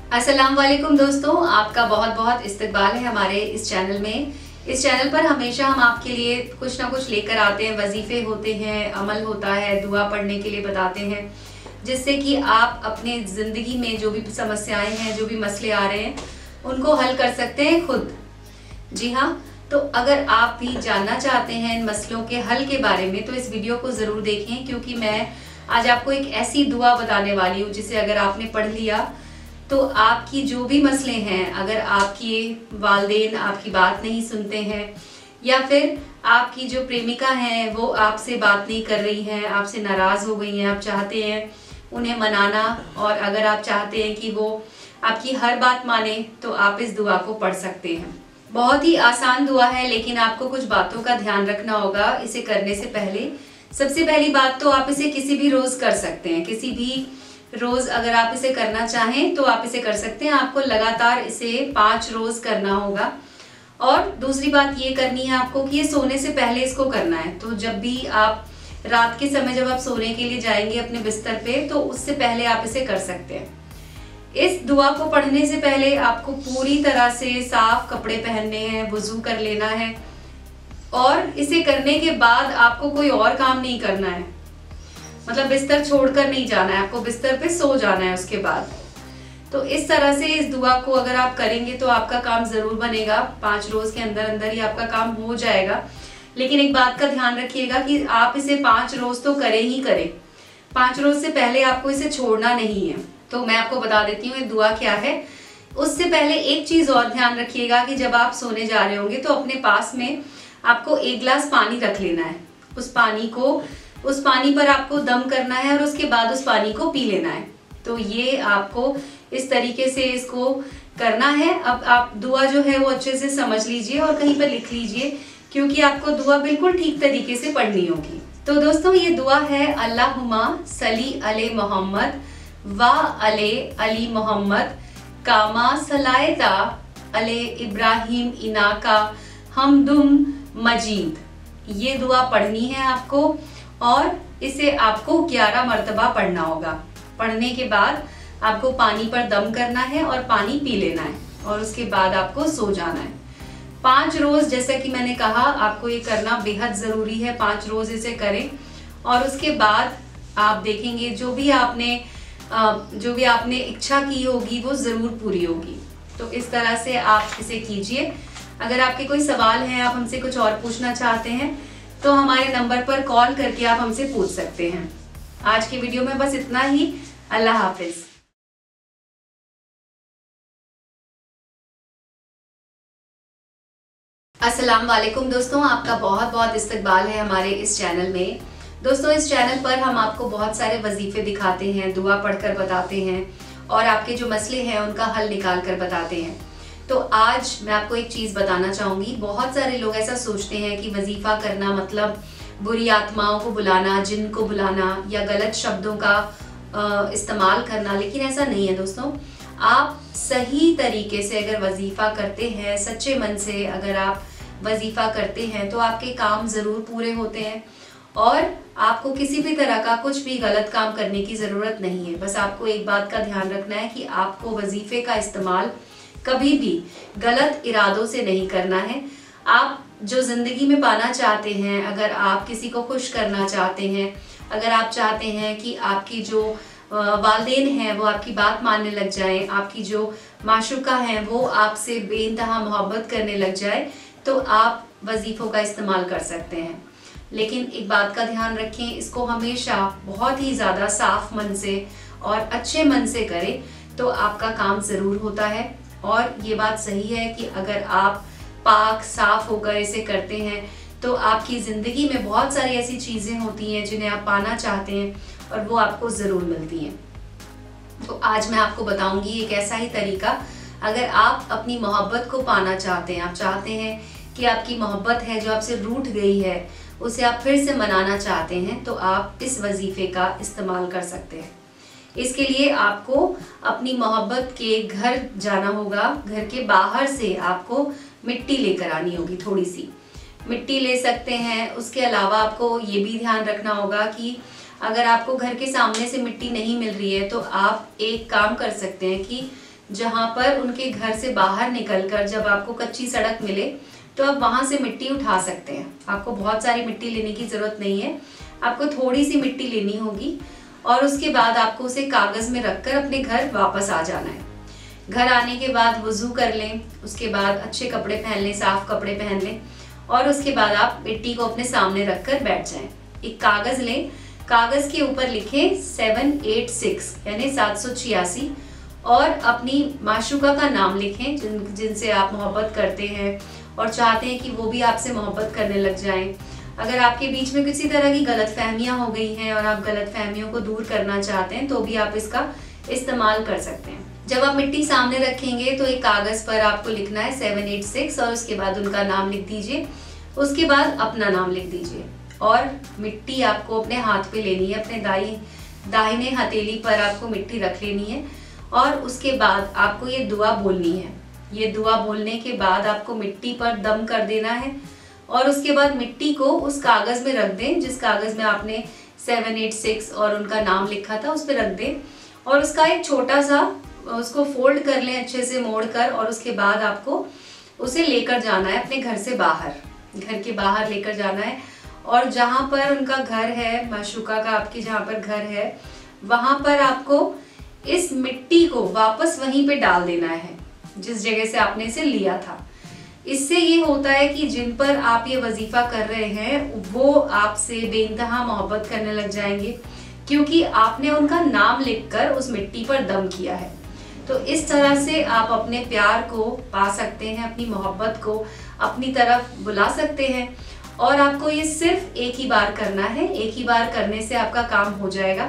अस्सलाम वालेकुम दोस्तों, आपका बहुत बहुत इस्तकबाल है हमारे इस चैनल में। इस चैनल पर हमेशा हम आपके लिए कुछ ना कुछ लेकर आते हैं। वजीफे होते हैं, अमल होता है, दुआ पढ़ने के लिए बताते हैं, जिससे कि आप अपने ज़िंदगी में जो भी समस्याएं हैं, जो भी मसले आ रहे हैं, उनको हल कर सकते हैं खुद। जी हाँ, तो अगर आप भी जानना चाहते हैं इन मसलों के हल के बारे में तो इस वीडियो को ज़रूर देखें, क्योंकि मैं आज आपको एक ऐसी दुआ बताने वाली हूँ जिसे अगर आपने पढ़ लिया तो आपकी जो भी मसले हैं, अगर आपकी वालिदैन आपकी बात नहीं सुनते हैं या फिर आपकी जो प्रेमिका हैं वो आपसे बात नहीं कर रही हैं, आपसे नाराज़ हो गई हैं, आप चाहते हैं उन्हें मनाना और अगर आप चाहते हैं कि वो आपकी हर बात माने तो आप इस दुआ को पढ़ सकते हैं। बहुत ही आसान दुआ है, लेकिन आपको कुछ बातों का ध्यान रखना होगा इसे करने से पहले। सबसे पहली बात तो आप इसे किसी भी रोज़ कर सकते हैं। किसी भी रोज अगर आप इसे करना चाहें तो आप इसे कर सकते हैं। आपको लगातार इसे 5 रोज करना होगा। और दूसरी बात ये करनी है आपको कि ये सोने से पहले इसको करना है। तो जब भी आप रात के समय जब आप सोने के लिए जाएंगे अपने बिस्तर पे, तो उससे पहले आप इसे कर सकते हैं। इस दुआ को पढ़ने से पहले आपको पूरी तरह से साफ कपड़े पहनने हैं, वुजू कर लेना है और इसे करने के बाद आपको कोई और काम नहीं करना है। मतलब बिस्तर छोड़कर नहीं जाना है, आपको बिस्तर पे सो जाना है उसके बाद। तो इस तरह से इस दुआ को अगर आप करेंगे तो आपका काम जरूर बनेगा। 5 रोज के अंदर अंदर ही आपका काम हो जाएगा। लेकिन एक बात का ध्यान रखिएगा कि आप इसे 5 रोज तो करें ही करें। 5 रोज से पहले आपको इसे छोड़ना नहीं है। तो मैं आपको बता देती हूँ ये दुआ क्या है। उससे पहले एक चीज और ध्यान रखिएगा कि जब आप सोने जा रहे होंगे तो अपने पास में आपको 1 गिलास पानी रख लेना है। उस पानी पर आपको दम करना है और उसके बाद उस पानी को पी लेना है। तो ये आपको इस तरीके से इसको करना है। अब आप दुआ जो है वो अच्छे से समझ लीजिए और कहीं पर लिख लीजिए, क्योंकि आपको दुआ बिल्कुल ठीक तरीके से पढ़नी होगी। तो दोस्तों ये दुआ है, अल्लाहुम्मा सल्ली अले मोहम्मद व अले अली मोहम्मद कामा सलायता अले इब्राहिम इनाका हमदुम मजीद। ये दुआ पढ़नी है आपको और इसे आपको 11 मरतबा पढ़ना होगा। पढ़ने के बाद आपको पानी पर दम करना है और पानी पी लेना है और उसके बाद आपको सो जाना है। 5 रोज जैसा कि मैंने कहा आपको ये करना बेहद ज़रूरी है। 5 रोज इसे करें और उसके बाद आप देखेंगे जो भी आपने इच्छा की होगी वो ज़रूर पूरी होगी। तो इस तरह से आप इसे कीजिए। अगर आपके कोई सवाल हैं, आप हमसे कुछ और पूछना चाहते हैं तो हमारे नंबर पर कॉल करके आप हमसे पूछ सकते हैं। आज की वीडियो में बस इतना ही। अल्लाह हाफिज। अस्सलाम वालेकुम दोस्तों, आपका बहुत बहुत इस्तकबाल है हमारे इस चैनल में। दोस्तों इस चैनल पर हम आपको बहुत सारे वजीफे दिखाते हैं, दुआ पढ़कर बताते हैं और आपके जो मसले हैं उनका हल निकाल कर बताते हैं। तो आज मैं आपको एक चीज़ बताना चाहूँगी। बहुत सारे लोग ऐसा सोचते हैं कि वजीफ़ा करना मतलब बुरी आत्माओं को बुलाना, जिन को बुलाना या गलत शब्दों का इस्तेमाल करना, लेकिन ऐसा नहीं है दोस्तों। आप सही तरीके से अगर वजीफ़ा करते हैं, सच्चे मन से अगर आप वजीफ़ा करते हैं तो आपके काम ज़रूर पूरे होते हैं और आपको किसी भी तरह का कुछ भी गलत काम करने की ज़रूरत नहीं है। बस आपको एक बात का ध्यान रखना है कि आपको वजीफ़े का इस्तेमाल कभी भी गलत इरादों से नहीं करना है। आप जो ज़िंदगी में पाना चाहते हैं, अगर आप किसी को खुश करना चाहते हैं, अगर आप चाहते हैं कि आपकी जो वालिदैन हैं वो आपकी बात मानने लग जाएं, आपकी जो माशूका हैं वो आपसे बेइंतहा मोहब्बत करने लग जाए, तो आप वजीफ़ों का इस्तेमाल कर सकते हैं। लेकिन एक बात का ध्यान रखें, इसको हमेशा बहुत ही ज़्यादा साफ मन से और अच्छे मन से करें तो आपका काम ज़रूर होता है। और ये बात सही है कि अगर आप पाक साफ होकर इसे करते हैं तो आपकी ज़िंदगी में बहुत सारी ऐसी चीज़ें होती हैं जिन्हें आप पाना चाहते हैं और वो आपको ज़रूर मिलती हैं। तो आज मैं आपको बताऊंगी एक ऐसा ही तरीका। अगर आप अपनी मोहब्बत को पाना चाहते हैं, आप चाहते हैं कि आपकी मोहब्बत है जो आपसे रूठ गई है उसे आप फिर से मनाना चाहते हैं, तो आप इस वजीफ़े का इस्तेमाल कर सकते हैं। इसके लिए आपको अपनी मोहब्बत के घर जाना होगा। घर के बाहर से आपको मिट्टी लेकर आनी होगी, थोड़ी सी मिट्टी ले सकते हैं। उसके अलावा आपको ये भी ध्यान रखना होगा कि अगर आपको घर के सामने से मिट्टी नहीं मिल रही है तो आप एक काम कर सकते हैं कि जहां पर उनके घर से बाहर निकलकर जब आपको कच्ची सड़क मिले तो आप वहां से मिट्टी उठा सकते हैं। आपको बहुत सारी मिट्टी लेने की जरूरत नहीं है, आपको थोड़ी सी मिट्टी लेनी होगी और उसके बाद आपको उसे कागज में रखकर अपने घर वापस आ जाना है। घर आने के बाद वुजू कर लें, उसके बाद अच्छे कपड़े पहन लें, साफ कपड़े पहन लें और उसके बाद आप मिट्टी को अपने सामने रखकर बैठ जाएं। एक कागज लें, कागज के ऊपर लिखें 786 यानी 786 और अपनी माशूका का नाम लिखें जिनसे आप मोहब्बत करते हैं और चाहते हैं कि वो भी आपसे मोहब्बत करने लग जाएं। अगर आपके बीच में किसी तरह की गलतफहमियां हो गई हैं और आप गलतफहमियों को दूर करना चाहते हैं तो भी आप इसका इस्तेमाल कर सकते हैं। जब आप मिट्टी सामने रखेंगे तो एक कागज पर आपको लिखना है 786 और उसके बाद उनका नाम लिख दीजिए, उसके बाद अपना नाम लिख दीजिए और मिट्टी आपको अपने हाथ पे लेनी है, अपने दाहिने हथेली पर आपको मिट्टी रख लेनी है और उसके बाद आपको ये दुआ बोलनी है। ये दुआ बोलने के बाद आपको मिट्टी पर दम कर देना है और उसके बाद मिट्टी को उस कागज में रख दें जिस कागज में आपने 786 और उनका नाम लिखा था, उस पर रख दें और उसका एक छोटा सा उसको फोल्ड कर लें अच्छे से मोड़ कर और उसके बाद आपको उसे लेकर जाना है अपने घर से बाहर, घर के बाहर लेकर जाना है और जहां पर उनका घर है, माशूका का आपकी जहां पर घर है, वहां पर आपको इस मिट्टी को वापस वहीं पे डाल देना है जिस जगह से आपने इसे लिया था। इससे ये होता है कि जिन पर आप ये वजीफा कर रहे हैं वो आपसे बेइंतहा मोहब्बत करने लग जाएंगे क्योंकि आपने उनका नाम लिखकर उस मिट्टी पर दम किया है। तो इस तरह से आप अपने प्यार को पा सकते हैं, अपनी मोहब्बत को अपनी तरफ बुला सकते हैं और आपको ये सिर्फ एक ही बार करना है। एक ही बार करने से आपका काम हो जाएगा।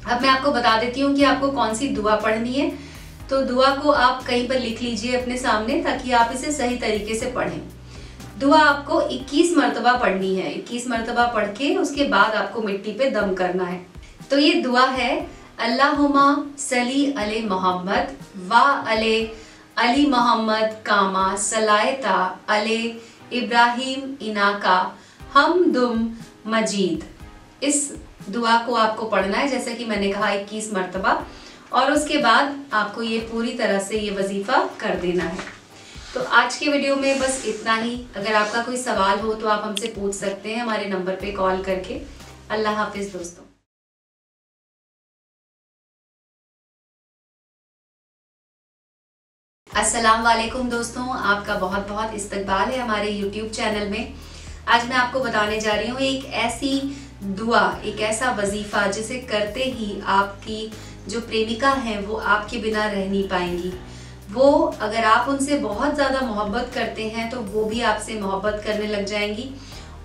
अब मैं आपको बता देती हूँ कि आपको कौन सी दुआ पढ़नी है। तो दुआ को आप कहीं पर लिख लीजिए अपने सामने ताकि आप इसे सही तरीके से पढ़ें। दुआ आपको 21 मरतबा पढ़नी है। 21 मरतबा पढ़ के उसके बाद आपको मिट्टी पे दम करना है। तो ये दुआ है, अल्लाहुम्मा सल्ली अले मोहम्मद व अले अली मोहम्मद कामा सलायता अले इब्राहिम इनाका हमदुम मजीद। इस दुआ को आपको पढ़ना है जैसे कि मैंने कहा 21 मरतबा और उसके बाद आपको ये पूरी तरह से ये वजीफा कर देना है। तो आज के वीडियो में बस इतना ही। अगर आपका कोई सवाल हो तो आप हमसे पूछ सकते हैं हमारे नंबर पे कॉल करके। अल्लाह हाफिज दोस्तों। अस्सलाम वालेकुम दोस्तों, आपका बहुत बहुत इस्तकबाल है हमारे YouTube चैनल में। आज मैं आपको बताने जा रही हूँ एक ऐसी दुआ, एक ऐसा वजीफा जिसे करते ही आपकी जो प्रेमिका है वो आपके बिना रह नहीं पाएंगी। वो अगर आप उनसे बहुत ज़्यादा मोहब्बत करते हैं तो वो भी आपसे मोहब्बत करने लग जाएंगी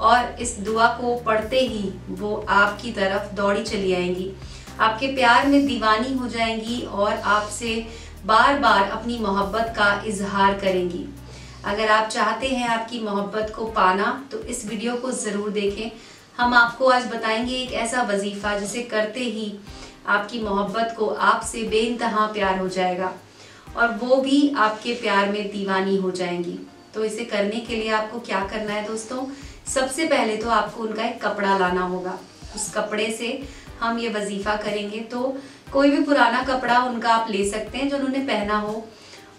और इस दुआ को पढ़ते ही वो आपकी तरफ दौड़ी चली आएंगी, आपके प्यार में दीवानी हो जाएंगी और आपसे बार बार अपनी मोहब्बत का इजहार करेंगी। अगर आप चाहते हैं आपकी मोहब्बत को पाना तो इस वीडियो को ज़रूर देखें। हम आपको आज बताएंगे एक ऐसा वजीफा जिसे करते ही आपकी मोहब्बत को आपसे बेइंतहा प्यार हो जाएगा और वो भी आपके प्यार में दीवानी हो जाएंगी। तो इसे करने के लिए आपको क्या करना है दोस्तों, सबसे पहले तो आपको उनका एक कपड़ा लाना होगा। उस कपड़े से हम ये वजीफा करेंगे। तो कोई भी पुराना कपड़ा उनका आप ले सकते हैं जो उन्होंने पहना हो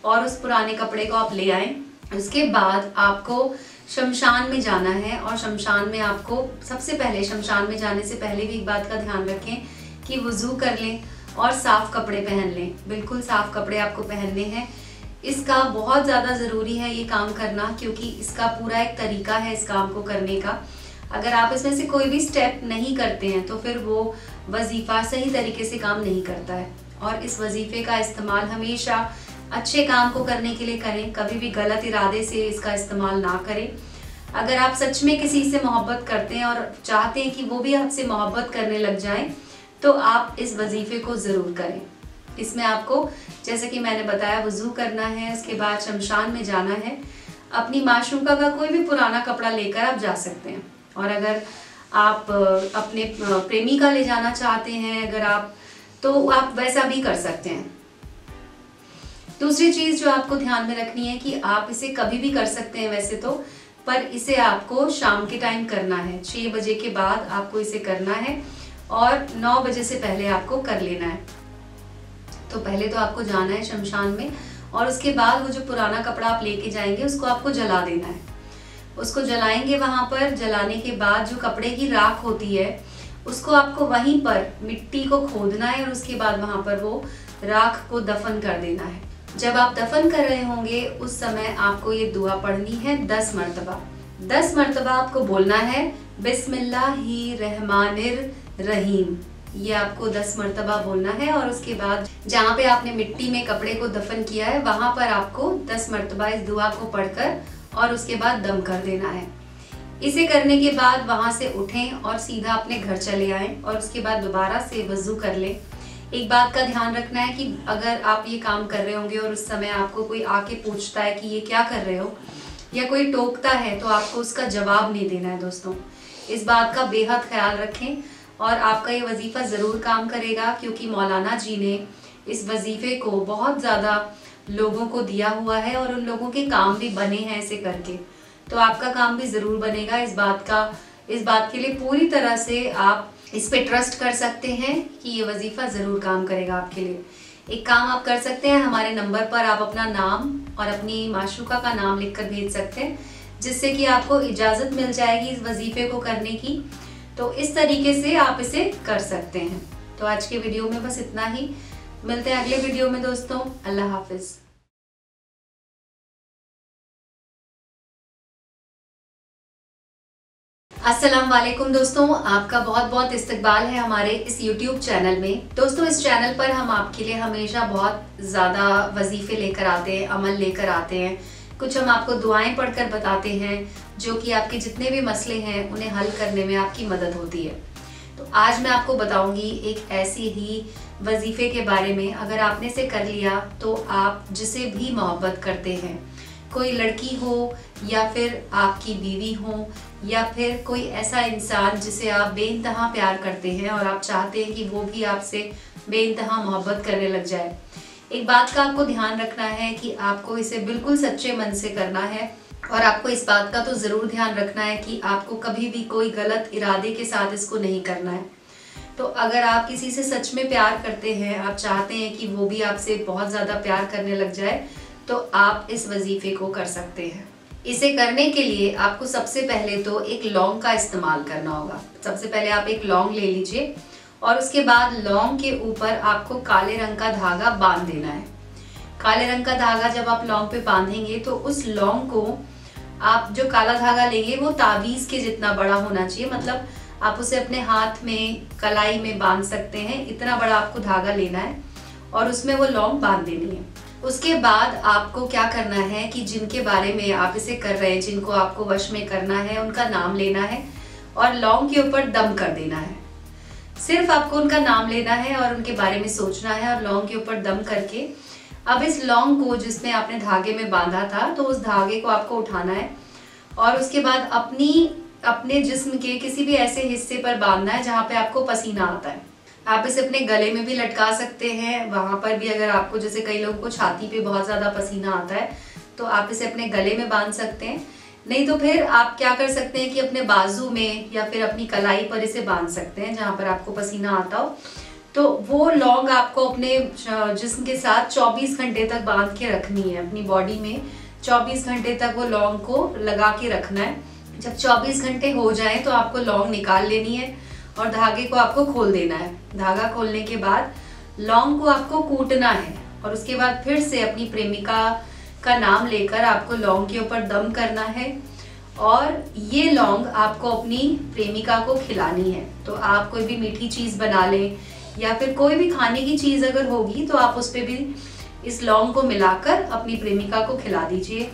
और उस पुराने कपड़े को आप ले आएं। उसके बाद आपको शमशान में जाना है और शमशान में आपको सबसे पहले, शमशान में जाने से पहले भी एक बात का ध्यान रखें कि वुजू कर लें और साफ कपड़े पहन लें। बिल्कुल साफ कपड़े आपको पहनने हैं। इसका बहुत ज़्यादा ज़रूरी है ये काम करना क्योंकि इसका पूरा एक तरीका है इस काम को करने का। अगर आप इसमें से कोई भी स्टेप नहीं करते हैं तो फिर वो वजीफा सही तरीके से काम नहीं करता है। और इस वजीफे का इस्तेमाल हमेशा अच्छे काम को करने के लिए करें, कभी भी गलत इरादे से इसका इस्तेमाल ना करें। अगर आप सच में किसी से मोहब्बत करते हैं और चाहते हैं कि वो भी आपसे मोहब्बत करने लग जाएं तो आप इस वजीफे को ज़रूर करें। इसमें आपको जैसे कि मैंने बताया वज़ू करना है, उसके बाद शमशान में जाना है। अपनी माशूका का कोई भी पुराना कपड़ा लेकर आप जा सकते हैं और अगर आप अपने प्रेमी का ले जाना चाहते हैं अगर आप तो आप वैसा भी कर सकते हैं। दूसरी चीज़ जो आपको ध्यान में रखनी है कि आप इसे कभी भी कर सकते हैं वैसे तो, पर इसे आपको शाम के टाइम करना है। 6 बजे के बाद आपको इसे करना है और 9 बजे से पहले आपको कर लेना है। तो पहले तो आपको जाना है शमशान में और उसके बाद वो जो पुराना कपड़ा आप लेके जाएंगे उसको आपको जला देना है। उसको जलाएंगे, वहां पर जलाने के बाद जो कपड़े की राख होती है उसको आपको वहीं पर मिट्टी को खोदना है और उसके बाद वहां पर वो राख को दफन कर देना है। जब आप दफन कर रहे होंगे उस समय आपको ये दुआ पढ़नी है 10 मरतबा। 10 मरतबा आपको बोलना है बिस्मिल्लाहिर्रहमानिर रहीम। ये आपको 10 मरतबा बोलना है और उसके बाद जहाँ पे आपने मिट्टी में कपड़े को दफन किया है वहां पर आपको 10 मरतबा इस दुआ को पढ़कर और उसके बाद दम कर देना है। इसे करने के बाद वहां से उठें और सीधा अपने घर चले आएं और उसके बाद दोबारा से वजू कर लें। एक बात का ध्यान रखना है कि अगर आप ये काम कर रहे होंगे और उस समय आपको कोई आके पूछता है कि ये क्या कर रहे हो या कोई टोकता है तो आपको उसका जवाब नहीं देना है दोस्तों। इस बात का बेहद ख्याल रखें और आपका ये वजीफा ज़रूर काम करेगा, क्योंकि मौलाना जी ने इस वजीफे को बहुत ज़्यादा लोगों को दिया हुआ है और उन लोगों के काम भी बने हैं ऐसे करके। तो आपका काम भी ज़रूर बनेगा। इस बात के लिए पूरी तरह से आप इस पे ट्रस्ट कर सकते हैं कि ये वजीफा ज़रूर काम करेगा आपके लिए। एक काम आप कर सकते हैं, हमारे नंबर पर आप अपना नाम और अपनी माशूका का नाम लिखकर भेज सकते हैं, जिससे कि आपको इजाज़त मिल जाएगी इस वजीफे को करने की। तो इस तरीके से आप इसे कर सकते हैं। तो आज के वीडियो में बस इतना ही। मिलते हैं अगले वीडियो में दोस्तों। अल्लाह हाफिज़। अस्सलाम वालेकुम दोस्तों, आपका बहुत बहुत इस्तकबाल है हमारे इस YouTube चैनल में। दोस्तों, इस चैनल पर हम आपके लिए हमेशा बहुत ज़्यादा वजीफे लेकर आते हैं, अमल लेकर आते हैं। कुछ हम आपको दुआएं पढ़कर बताते हैं जो कि आपके जितने भी मसले हैं उन्हें हल करने में आपकी मदद होती है। तो आज मैं आपको बताऊंगी एक ऐसी ही वजीफे के बारे में, अगर आपने इसे कर लिया तो आप जिसे भी मोहब्बत करते हैं, कोई लड़की हो या फिर आपकी बीवी हो या फिर कोई ऐसा इंसान जिसे आप बेइंतहा प्यार करते हैं और आप चाहते हैं कि वो भी आपसे बेइंतहा मोहब्बत करने लग जाए, एक बात का आपको ध्यान रखना है कि आपको इसे बिल्कुल सच्चे मन से करना है। और आपको इस बात का तो ज़रूर ध्यान रखना है कि आपको कभी भी कोई गलत इरादे के साथ इसको नहीं करना है। तो अगर आप किसी से सच में प्यार करते हैं, आप चाहते हैं कि वो भी आपसे बहुत ज़्यादा प्यार करने लग जाए, तो आप इस वजीफे को कर सकते हैं। इसे करने के लिए आपको सबसे पहले तो एक लौंग का इस्तेमाल करना होगा। सबसे पहले आप एक लौंग ले लीजिए और उसके बाद लौंग के ऊपर आपको काले रंग का धागा बांध देना है। काले रंग का धागा जब आप लौंग पे बांधेंगे तो उस लौंग को आप जो काला धागा लेंगे वो ताबीज के जितना बड़ा होना चाहिए, मतलब आप उसे अपने हाथ में कलाई में बांध सकते हैं, इतना बड़ा आपको धागा लेना है और उसमें वो लौंग बांध देनी है। उसके बाद आपको क्या करना है कि जिनके बारे में आप इसे कर रहे हैं, जिनको आपको वश में करना है, उनका नाम लेना है और लौंग के ऊपर दम कर देना है। सिर्फ आपको उनका नाम लेना है और उनके बारे में सोचना है और लौंग के ऊपर दम करके अब इस लौंग को जिसमें आपने धागे में बांधा था, तो उस धागे को आपको उठाना है और उसके बाद अपने जिस्म के किसी भी ऐसे हिस्से पर बांधना है जहाँ पे आपको पसीना आता है। आप इसे अपने गले में भी लटका सकते हैं, वहां पर भी अगर आपको, जैसे कई लोगों को छाती पे बहुत ज्यादा पसीना आता है तो आप इसे अपने गले में बांध सकते हैं। नहीं तो फिर आप क्या कर सकते हैं कि अपने बाजू में या फिर अपनी कलाई पर इसे बांध सकते हैं जहां पर आपको पसीना आता हो। तो वो लौंग आपको अपने जिस्म के साथ 24 घंटे तक बांध के रखनी है, अपनी बॉडी में 24 घंटे तक वो लौंग को लगा के रखना है। जब 24 घंटे हो जाए तो आपको लौंग निकाल लेनी है और धागे को आपको खोल देना है। धागा खोलने के बाद लौंग को आपको कूटना है और उसके बाद फिर से अपनी प्रेमिका का नाम लेकर आपको लौंग के ऊपर दम करना है और ये लौंग आपको अपनी प्रेमिका को खिलानी है। तो आप कोई भी मीठी चीज़ बना लें या फिर कोई भी खाने की चीज़ अगर होगी तो आप उस पर भी इस लौंग को मिलाकर अपनी प्रेमिका को खिला दीजिए।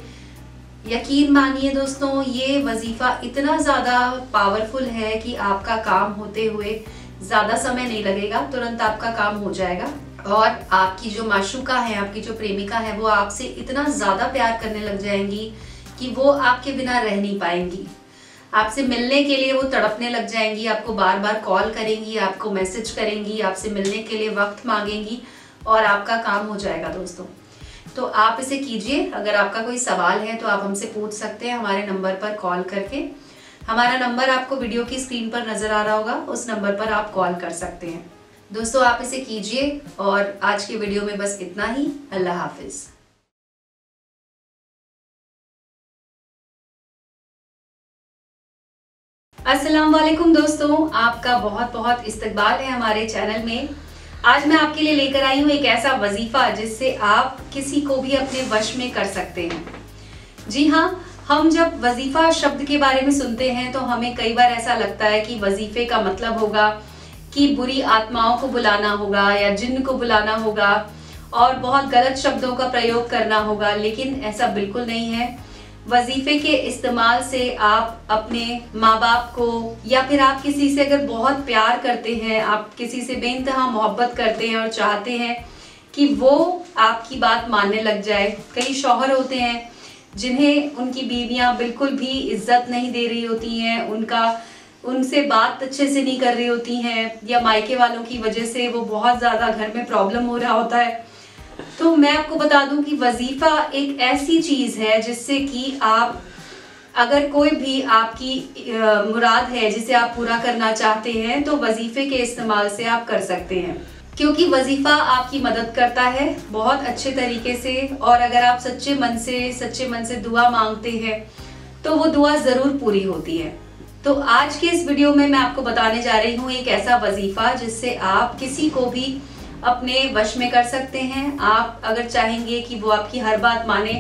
यकीन मानिए दोस्तों, ये वजीफा इतना ज़्यादा पावरफुल है कि आपका काम होते हुए ज़्यादा समय नहीं लगेगा, तुरंत आपका काम हो जाएगा और आपकी जो माशूका है, आपकी जो प्रेमिका है, वो आपसे इतना ज़्यादा प्यार करने लग जाएंगी कि वो आपके बिना रह नहीं पाएंगी। आपसे मिलने के लिए वो तड़पने लग जाएंगी, आपको बार बार कॉल करेंगी, आपको मैसेज करेंगी, आपसे मिलने के लिए वक्त मांगेंगी और आपका काम हो जाएगा दोस्तों। तो आप इसे कीजिए। अगर आपका कोई सवाल है तो आप हमसे पूछ सकते हैं हमारे नंबर पर कॉल करके। हमारा नंबर आपको वीडियो की स्क्रीन पर नजर आ रहा होगा, उस नंबर पर आप कॉल कर सकते हैं। दोस्तों आप इसे कीजिए और आज की वीडियो में बस इतना ही। अल्लाह हाफिज। अस्सलाम वालेकुम दोस्तों, आपका बहुत बहुत इस्तकबाल है हमारे चैनल में। आज मैं आपके लिए लेकर आई हूँ एक ऐसा वजीफा जिससे आप किसी को भी अपने वश में कर सकते हैं। जी हाँ, हम जब वजीफा शब्द के बारे में सुनते हैं तो हमें कई बार ऐसा लगता है कि वजीफे का मतलब होगा कि बुरी आत्माओं को बुलाना होगा या जिन्न को बुलाना होगा और बहुत गलत शब्दों का प्रयोग करना होगा, लेकिन ऐसा बिल्कुल नहीं है। वजीफे के इस्तेमाल से आप अपने माँ बाप को या फिर आप किसी से अगर बहुत प्यार करते हैं, आप किसी से बेइंतहा मोहब्बत करते हैं और चाहते हैं कि वो आपकी बात मानने लग जाए। कई शौहर होते हैं जिन्हें उनकी बीवियां बिल्कुल भी इज्जत नहीं दे रही होती हैं, उनसे बात अच्छे से नहीं कर रही होती हैं, या मायके वालों की वजह से वो बहुत ज़्यादा घर में प्रॉब्लम हो रहा होता है। तो मैं आपको बता दूं कि वजीफा एक ऐसी चीज़ है जिससे कि आप, अगर कोई भी आपकी मुराद है जिसे आप पूरा करना चाहते हैं तो वजीफे के इस्तेमाल से आप कर सकते हैं, क्योंकि वजीफा आपकी मदद करता है बहुत अच्छे तरीके से। और अगर आप सच्चे मन से दुआ मांगते हैं तो वो दुआ ज़रूर पूरी होती है। तो आज के इस वीडियो में मैं आपको बताने जा रही हूँ एक ऐसा वजीफा जिससे आप किसी को भी अपने वश में कर सकते हैं। आप अगर चाहेंगे कि वो आपकी हर बात माने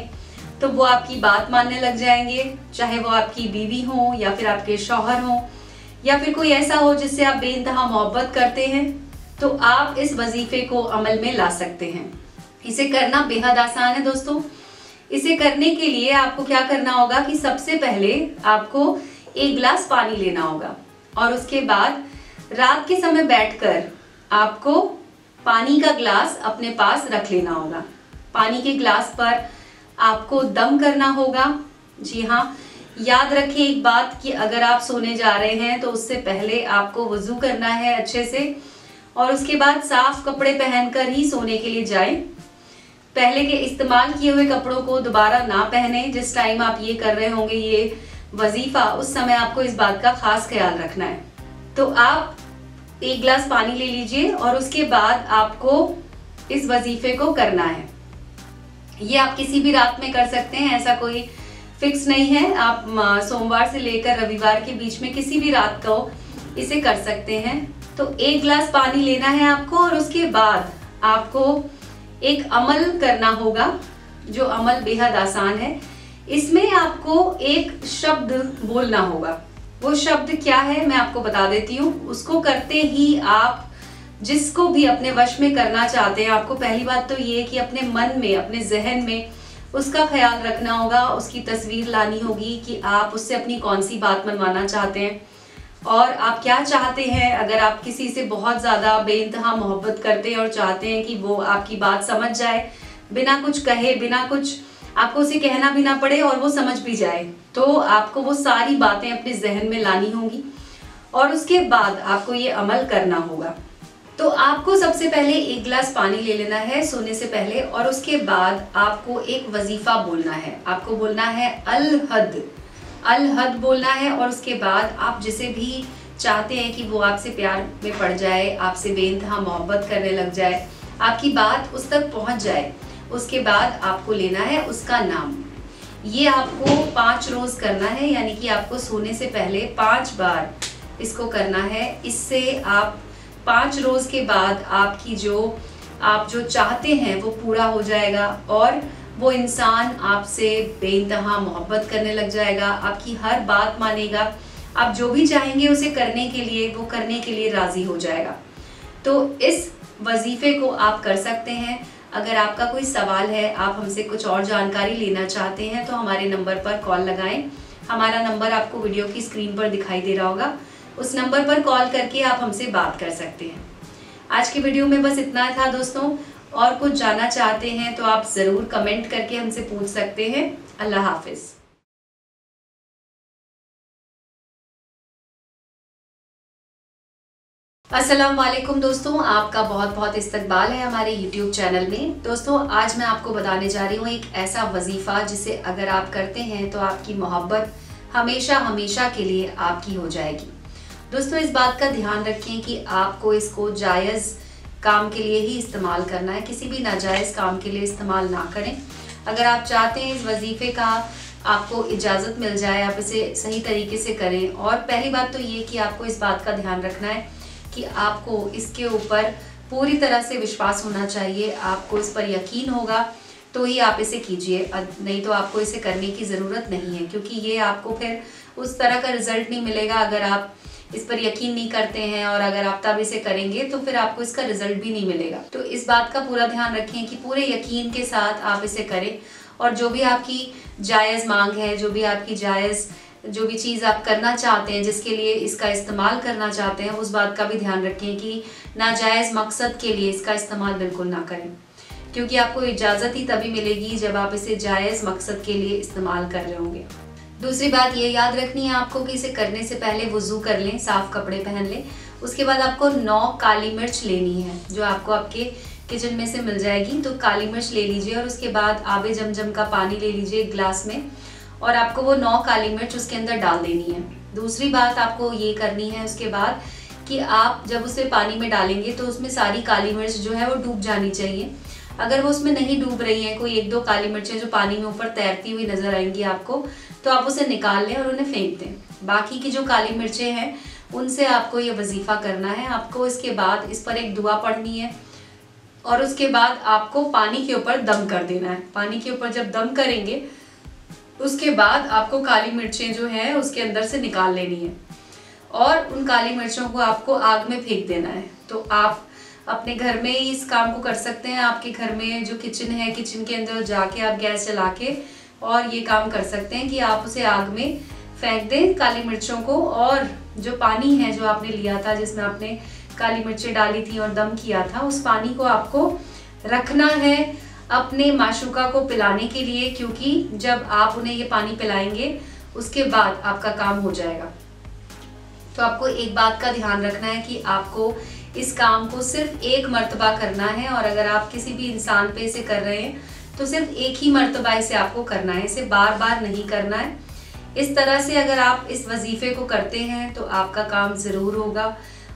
तो वो आपकी बात मानने लग जाएंगे, चाहे वो आपकी बीवी हो या फिर आपके शौहर हो या फिर कोई ऐसा हो जिससे आप बेइंतहा मोहब्बत करते हैं। तो आप इस वजीफे को अमल में ला सकते हैं। इसे करना बेहद आसान है दोस्तों। इसे करने के लिए आपको क्या करना होगा कि सबसे पहले आपको एक गिलास पानी लेना होगा और उसके बाद रात के समय बैठकर आपको पानी का गिलास अपने पास रख लेना होगा। पानी के गिलास पर आपको दम करना होगा। जी हाँ, याद रखिए एक बात कि अगर आप सोने जा रहे हैं तो उससे पहले आपको वुजू करना है अच्छे से और उसके बाद साफ कपड़े पहनकर ही सोने के लिए जाएं। पहले के इस्तेमाल किए हुए कपड़ों को दोबारा ना पहने। जिस टाइम आप ये कर रहे होंगे ये वजीफा, उस समय आपको इस बात का खास ख्याल रखना है। तो आप एक गिलास पानी ले लीजिए और उसके बाद आपको इस वजीफे को करना है। ये आप किसी भी रात में कर सकते हैं, ऐसा कोई फिक्स नहीं है। आप सोमवार से लेकर रविवार के बीच में किसी भी रात को इसे कर सकते हैं। तो एक गिलास पानी लेना है आपको और उसके बाद आपको एक अमल करना होगा, जो अमल बेहद आसान है। इसमें आपको एक शब्द बोलना होगा। वो शब्द क्या है मैं आपको बता देती हूँ। उसको करते ही आप जिसको भी अपने वश में करना चाहते हैं, आपको पहली बात तो ये कि अपने मन में, अपने जहन में उसका ख्याल रखना होगा, उसकी तस्वीर लानी होगी कि आप उससे अपनी कौन सी बात मनवाना चाहते हैं और आप क्या चाहते हैं। अगर आप किसी से बहुत ज़्यादा बेइंतहा मोहब्बत करते हैं और चाहते हैं कि वो आपकी बात समझ जाए, बिना कुछ कहे, बिना कुछ आपको उसे कहना भी ना पड़े और वो समझ भी जाए, तो आपको वो सारी बातें अपने जहन में लानी होंगी और उसके बाद आपको ये अमल करना होगा। तो आपको सबसे पहले एक गिलास पानी ले लेना है सोने से पहले और उसके बाद आपको एक वजीफा बोलना है। आपको बोलना है अल हद, अल हद बोलना है। और उसके बाद आप जिसे भी चाहते हैं कि वो आपसे प्यार में पड़ जाए, आपसे बेइंतहा मोहब्बत करने लग जाए, आपकी बात उस तक पहुंच जाए, उसके बाद आपको लेना है उसका नाम। ये आपको 5 रोज करना है, यानी कि आपको सोने से पहले 5 बार इसको करना है। इससे आप 5 रोज के बाद आप जो चाहते हैं वो पूरा हो जाएगा और वो इंसान आपसे बेइंतहा मोहब्बत करने लग जाएगा, आपकी हर बात मानेगा, आप जो भी चाहेंगे उसे करने के लिए, वो करने के लिए राजी हो जाएगा। तो इस वजीफे को आप कर सकते हैं। अगर आपका कोई सवाल है, आप हमसे कुछ और जानकारी लेना चाहते हैं तो हमारे नंबर पर कॉल लगाएं। हमारा नंबर आपको वीडियो की स्क्रीन पर दिखाई दे रहा होगा, उस नंबर पर कॉल करके आप हमसे बात कर सकते हैं। आज की वीडियो में बस इतना था दोस्तों। और कुछ जानना चाहते हैं तो आप ज़रूर कमेंट करके हमसे पूछ सकते हैं। अल्लाह हाफिज़। अस्सलाम वालेकुम दोस्तों, आपका बहुत बहुत इस्तकबाल है हमारे YouTube चैनल में। दोस्तों आज मैं आपको बताने जा रही हूँ एक ऐसा वजीफ़ा जिसे अगर आप करते हैं तो आपकी मोहब्बत हमेशा हमेशा के लिए आपकी हो जाएगी। दोस्तों इस बात का ध्यान रखें कि आपको इसको जायज़ काम के लिए ही इस्तेमाल करना है, किसी भी नाजायज़ काम के लिए इस्तेमाल ना करें। अगर आप चाहते हैं इस वजीफ़े का आपको इजाज़त मिल जाए, आप इसे सही तरीके से करें। और पहली बात तो ये कि आपको इस बात का ध्यान रखना है कि आपको इसके ऊपर पूरी तरह से विश्वास होना चाहिए, आपको इस पर यकीन होगा तो ही आप इसे कीजिए, नहीं तो आपको इसे करने की ज़रूरत नहीं है, क्योंकि ये आपको फिर उस तरह का रिज़ल्ट नहीं मिलेगा। अगर आप इस पर यकीन नहीं करते हैं और अगर आप तब इसे करेंगे तो फिर आपको इसका रिजल्ट भी नहीं मिलेगा। तो इस बात का पूरा ध्यान रखें कि पूरे यकीन के साथ आप इसे करें और जो भी आपकी जायज़ मांग है, जो भी आपकी जायज़ जो भी चीज़ आप करना चाहते हैं, जिसके लिए इसका इस्तेमाल करना चाहते हैं, उस बात का भी ध्यान रखें कि नाजायज़ मकसद के लिए इसका इस्तेमाल बिल्कुल ना करें, क्योंकि आपको इजाज़त ही तभी मिलेगी जब आप इसे जायज़ मकसद के लिए इस्तेमाल कर रहे होंगे। दूसरी बात ये याद रखनी है आपको कि इसे करने से पहले वुज़ू कर लें, साफ़ कपड़े पहन लें। उसके बाद आपको 9 काली मिर्च लेनी है, जो आपको आपके किचन में से मिल जाएगी। तो काली मिर्च ले लीजिए और उसके बाद आबे जमजम का पानी ले लीजिए एक गिलास में, और आपको वो 9 काली मिर्च उसके अंदर डाल देनी है। दूसरी बात आपको ये करनी है उसके बाद कि आप जब उसे पानी में डालेंगे तो उसमें सारी काली मिर्च जो है वो डूब जानी चाहिए। अगर वो उसमें नहीं डूब रही है, कोई 1-2 काली मिर्चें जो पानी में ऊपर तैरती हुई नजर आएंगी आपको, तो आप उसे निकाल लें और उन्हें फेंक दें। बाकी की जो काली मिर्चें हैं उनसे आपको ये वजीफा करना है। आपको इसके बाद इस पर एक दुआ पढ़नी है और उसके बाद आपको पानी के ऊपर दम कर देना है। पानी के ऊपर जब दम करेंगे उसके बाद आपको काली मिर्चें जो है उसके अंदर से निकाल लेनी है और उन काली मिर्चों को आपको आग में फेंक देना है। तो आप अपने घर में ही इस काम को कर सकते हैं। आपके घर में जो किचन है, किचन के अंदर जाके आप गैस जला के और ये काम कर सकते हैं कि आप उसे आग में फेंक दें काली मिर्चों को, और जो पानी है जो आपने लिया था, जिसमें आपने काली मिर्चें डाली थी और दम किया था, उस पानी को आपको रखना है अपने माशूका को पिलाने के लिए, क्योंकि जब आप उन्हें ये पानी पिलाएंगे उसके बाद आपका काम हो जाएगा। तो आपको एक बात का ध्यान रखना है कि आपको इस काम को सिर्फ एक मर्तबा करना है, और अगर आप किसी भी इंसान पे इसे कर रहे हैं तो सिर्फ एक ही मर्तबा इसे आपको करना है, इसे बार बार नहीं करना है। इस तरह से अगर आप इस वजीफे को करते हैं तो आपका काम ज़रूर होगा।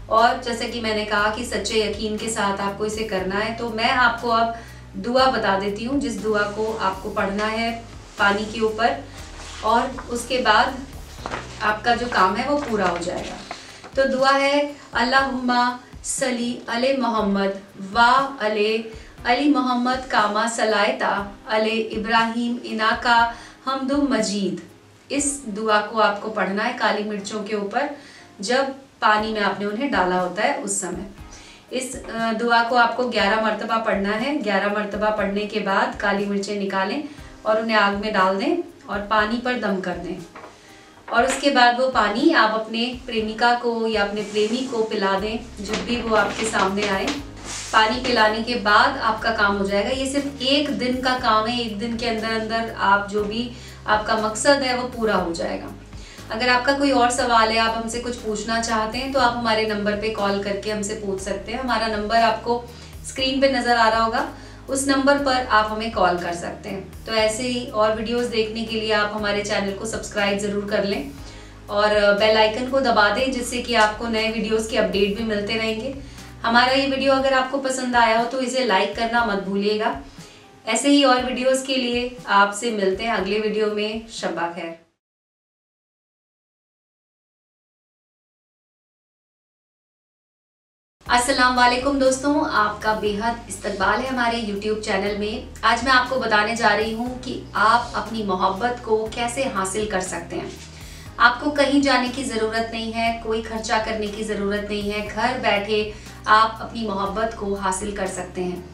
और जैसे कि मैंने कहा कि सच्चे यकीन के साथ आपको इसे करना है। तो मैं आपको अब दुआ बता देती हूँ, जिस दुआ को आपको पढ़ना है पानी के ऊपर, और उसके बाद आपका जो काम है वो पूरा हो जाएगा। तो दुआ है, अल्लाहुम्मा सली अले मोहम्मद व अले अली मोहम्मद कामा सलायता अले इब्राहिम इनाका हमदुम मजीद। इस दुआ को आपको पढ़ना है काली मिर्चों के ऊपर, जब पानी में आपने उन्हें डाला होता है उस समय। इस दुआ को आपको 11 मरतबा पढ़ना है। 11 मरतबा पढ़ने के बाद काली मिर्चें निकालें और उन्हें आग में डाल दें और पानी पर दम कर दें, और उसके बाद वो पानी आप अपने प्रेमिका को या अपने प्रेमी को पिला दें जब भी वो आपके सामने आए। पानी पिलाने के बाद आपका काम हो जाएगा। ये सिर्फ एक दिन का काम है, एक दिन के अंदर अंदर आप जो भी आपका मकसद है वो पूरा हो जाएगा। अगर आपका कोई और सवाल है, आप हमसे कुछ पूछना चाहते हैं, तो आप हमारे नंबर पे कॉल करके हमसे पूछ सकते हैं। हमारा नंबर आपको स्क्रीन पे नज़र आ रहा होगा, उस नंबर पर आप हमें कॉल कर सकते हैं। तो ऐसे ही और वीडियोस देखने के लिए आप हमारे चैनल को सब्सक्राइब ज़रूर कर लें और बेल आइकन को दबा दें, जिससे कि आपको नए वीडियोस के अपडेट भी मिलते रहेंगे। हमारा ये वीडियो अगर आपको पसंद आया हो तो इसे लाइक करना मत भूलिएगा। ऐसे ही और वीडियोस के लिए आपसे मिलते हैं अगले वीडियो में। शब्बा खैर। अस्सलाम वालेकुम दोस्तों, आपका बेहद इस्तकबाल है हमारे YouTube चैनल में। आज मैं आपको बताने जा रही हूँ कि आप अपनी मोहब्बत को कैसे हासिल कर सकते हैं। आपको कहीं जाने की ज़रूरत नहीं है, कोई खर्चा करने की ज़रूरत नहीं है, घर बैठे आप अपनी मोहब्बत को हासिल कर सकते हैं।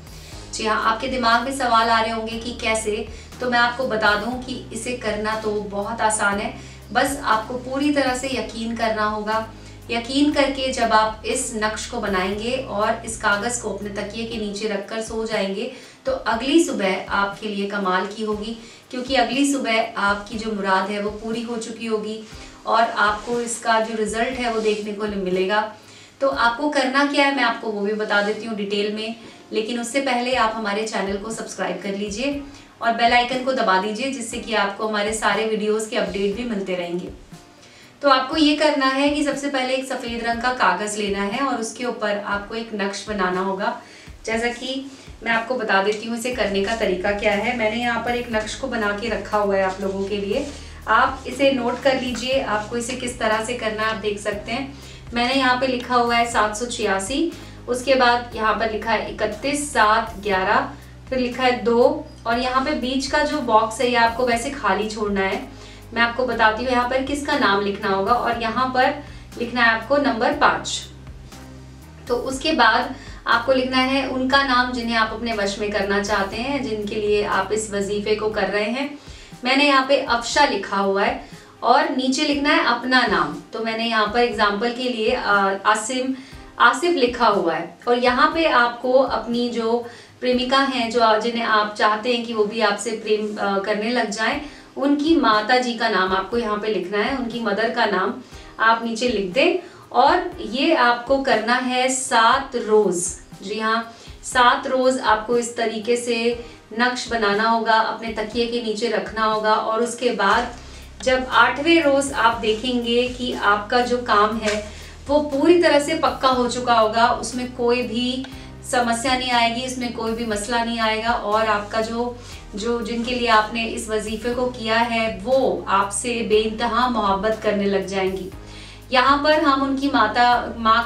जी हाँ, आपके दिमाग में सवाल आ रहे होंगे कि कैसे, तो मैं आपको बता दूं कि इसे करना तो बहुत आसान है। बस आपको पूरी तरह से यकीन करना होगा। यकीन करके जब आप इस नक्श को बनाएंगे और इस कागज़ को अपने तकिए के नीचे रखकर सो जाएंगे, तो अगली सुबह आपके लिए कमाल की होगी, क्योंकि अगली सुबह आपकी जो मुराद है वो पूरी हो चुकी होगी और आपको इसका जो रिज़ल्ट है वो देखने को मिलेगा। तो आपको करना क्या है मैं आपको वो भी बता देती हूँ डिटेल में, लेकिन उससे पहले आप हमारे चैनल को सब्सक्राइब कर लीजिए और बेल आइकन को दबा दीजिए, जिससे कि आपको हमारे सारे वीडियोस के अपडेट भी मिलते रहेंगे। तो आपको ये करना है कि सबसे पहले एक सफेद रंग का कागज लेना है और उसके ऊपर आपको एक नक्श बनाना होगा। जैसा कि मैं आपको बता देती हूँ इसे करने का तरीका क्या है। मैंने यहाँ पर एक नक्श को बना के रखा हुआ है आप लोगों के लिए, आप इसे नोट कर लीजिए। आपको इसे किस तरह से करना है आप देख सकते हैं। मैंने यहाँ पे लिखा हुआ है 786, उसके बाद यहाँ पर लिखा है 31, 7, 11, फिर लिखा है 2 और यहाँ पे बीच का जो बॉक्स है ये आपको वैसे खाली छोड़ना है। मैं आपको बताती हूँ यहाँ पर किसका नाम लिखना होगा और यहाँ पर लिखना है आपको नंबर 5। तो उसके बाद आपको लिखना है उनका नाम जिन्हें आप अपने वश में करना चाहते हैं, जिनके लिए आप इस वजीफे को कर रहे हैं। मैंने यहाँ पे अफशा लिखा हुआ है और नीचे लिखना है अपना नाम। तो मैंने यहाँ पर एग्जाम्पल के लिए आसिफ लिखा हुआ है और यहाँ पे आपको अपनी जो प्रेमिका हैं, जो जिन्हें आप चाहते हैं कि वो भी आपसे प्रेम करने लग जाएं, उनकी माता जी का नाम आपको यहाँ पे लिखना है, उनकी मदर का नाम आप नीचे लिख दें। और ये आपको करना है 7 रोज। जी हाँ, 7 रोज आपको इस तरीके से नक्श बनाना होगा, अपने तकिए के नीचे रखना होगा और उसके बाद जब 8वें रोज आप देखेंगे कि आपका जो काम है वो पूरी तरह से पक्का हो चुका होगा, उसमें कोई भी समस्या नहीं आएगी, इसमें कोई भी मसला नहीं आएगा और आपका जो जिनके लिए आपने इस वजीफे को किया है वो आपसे बेइंतहा मोहब्बत करने लग जाएंगी। यहाँ पर हम उनकी माँ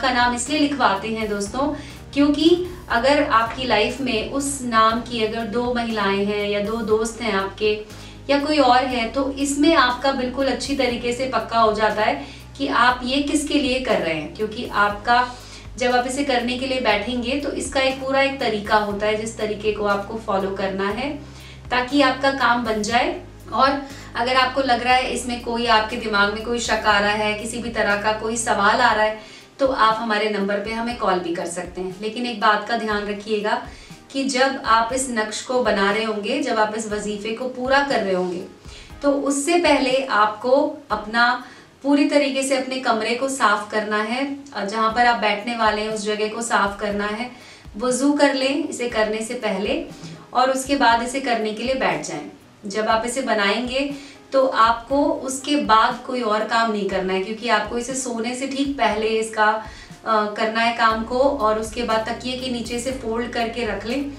का नाम इसलिए लिखवाते हैं दोस्तों, क्योंकि अगर आपकी लाइफ में उस नाम की अगर 2 महिलाएं हैं या 2 दोस्त हैं आपके या कोई और है, तो इसमें आपका बिल्कुल अच्छी तरीके से पक्का हो जाता है कि आप ये किसके लिए कर रहे हैं। क्योंकि आपका जब आप इसे करने के लिए बैठेंगे तो इसका एक पूरा एक तरीका होता है जिस तरीके को आपको फॉलो करना है ताकि आपका काम बन जाए। और अगर आपको लग रहा है इसमें कोई आपके दिमाग में कोई शक आ रहा है, किसी भी तरह का कोई सवाल आ रहा है, तो आप हमारे नंबर पे हमें कॉल भी कर सकते हैं। लेकिन एक बात का ध्यान रखिएगा कि जब आप इस नक्श को बना रहे होंगे, जब आप इस वजीफे को पूरा कर रहे होंगे, तो उससे पहले आपको अपना पूरी तरीके से अपने कमरे को साफ करना है। जहाँ पर आप बैठने वाले हैं उस जगह को साफ करना है। वजू कर लें इसे करने से पहले और उसके बाद इसे करने के लिए बैठ जाएं। जब आप इसे बनाएंगे तो आपको उसके बाद कोई और काम नहीं करना है, क्योंकि आपको इसे सोने से ठीक पहले इसका करना है काम को। और उसके बाद तकिए के नीचे से फोल्ड करके रख लें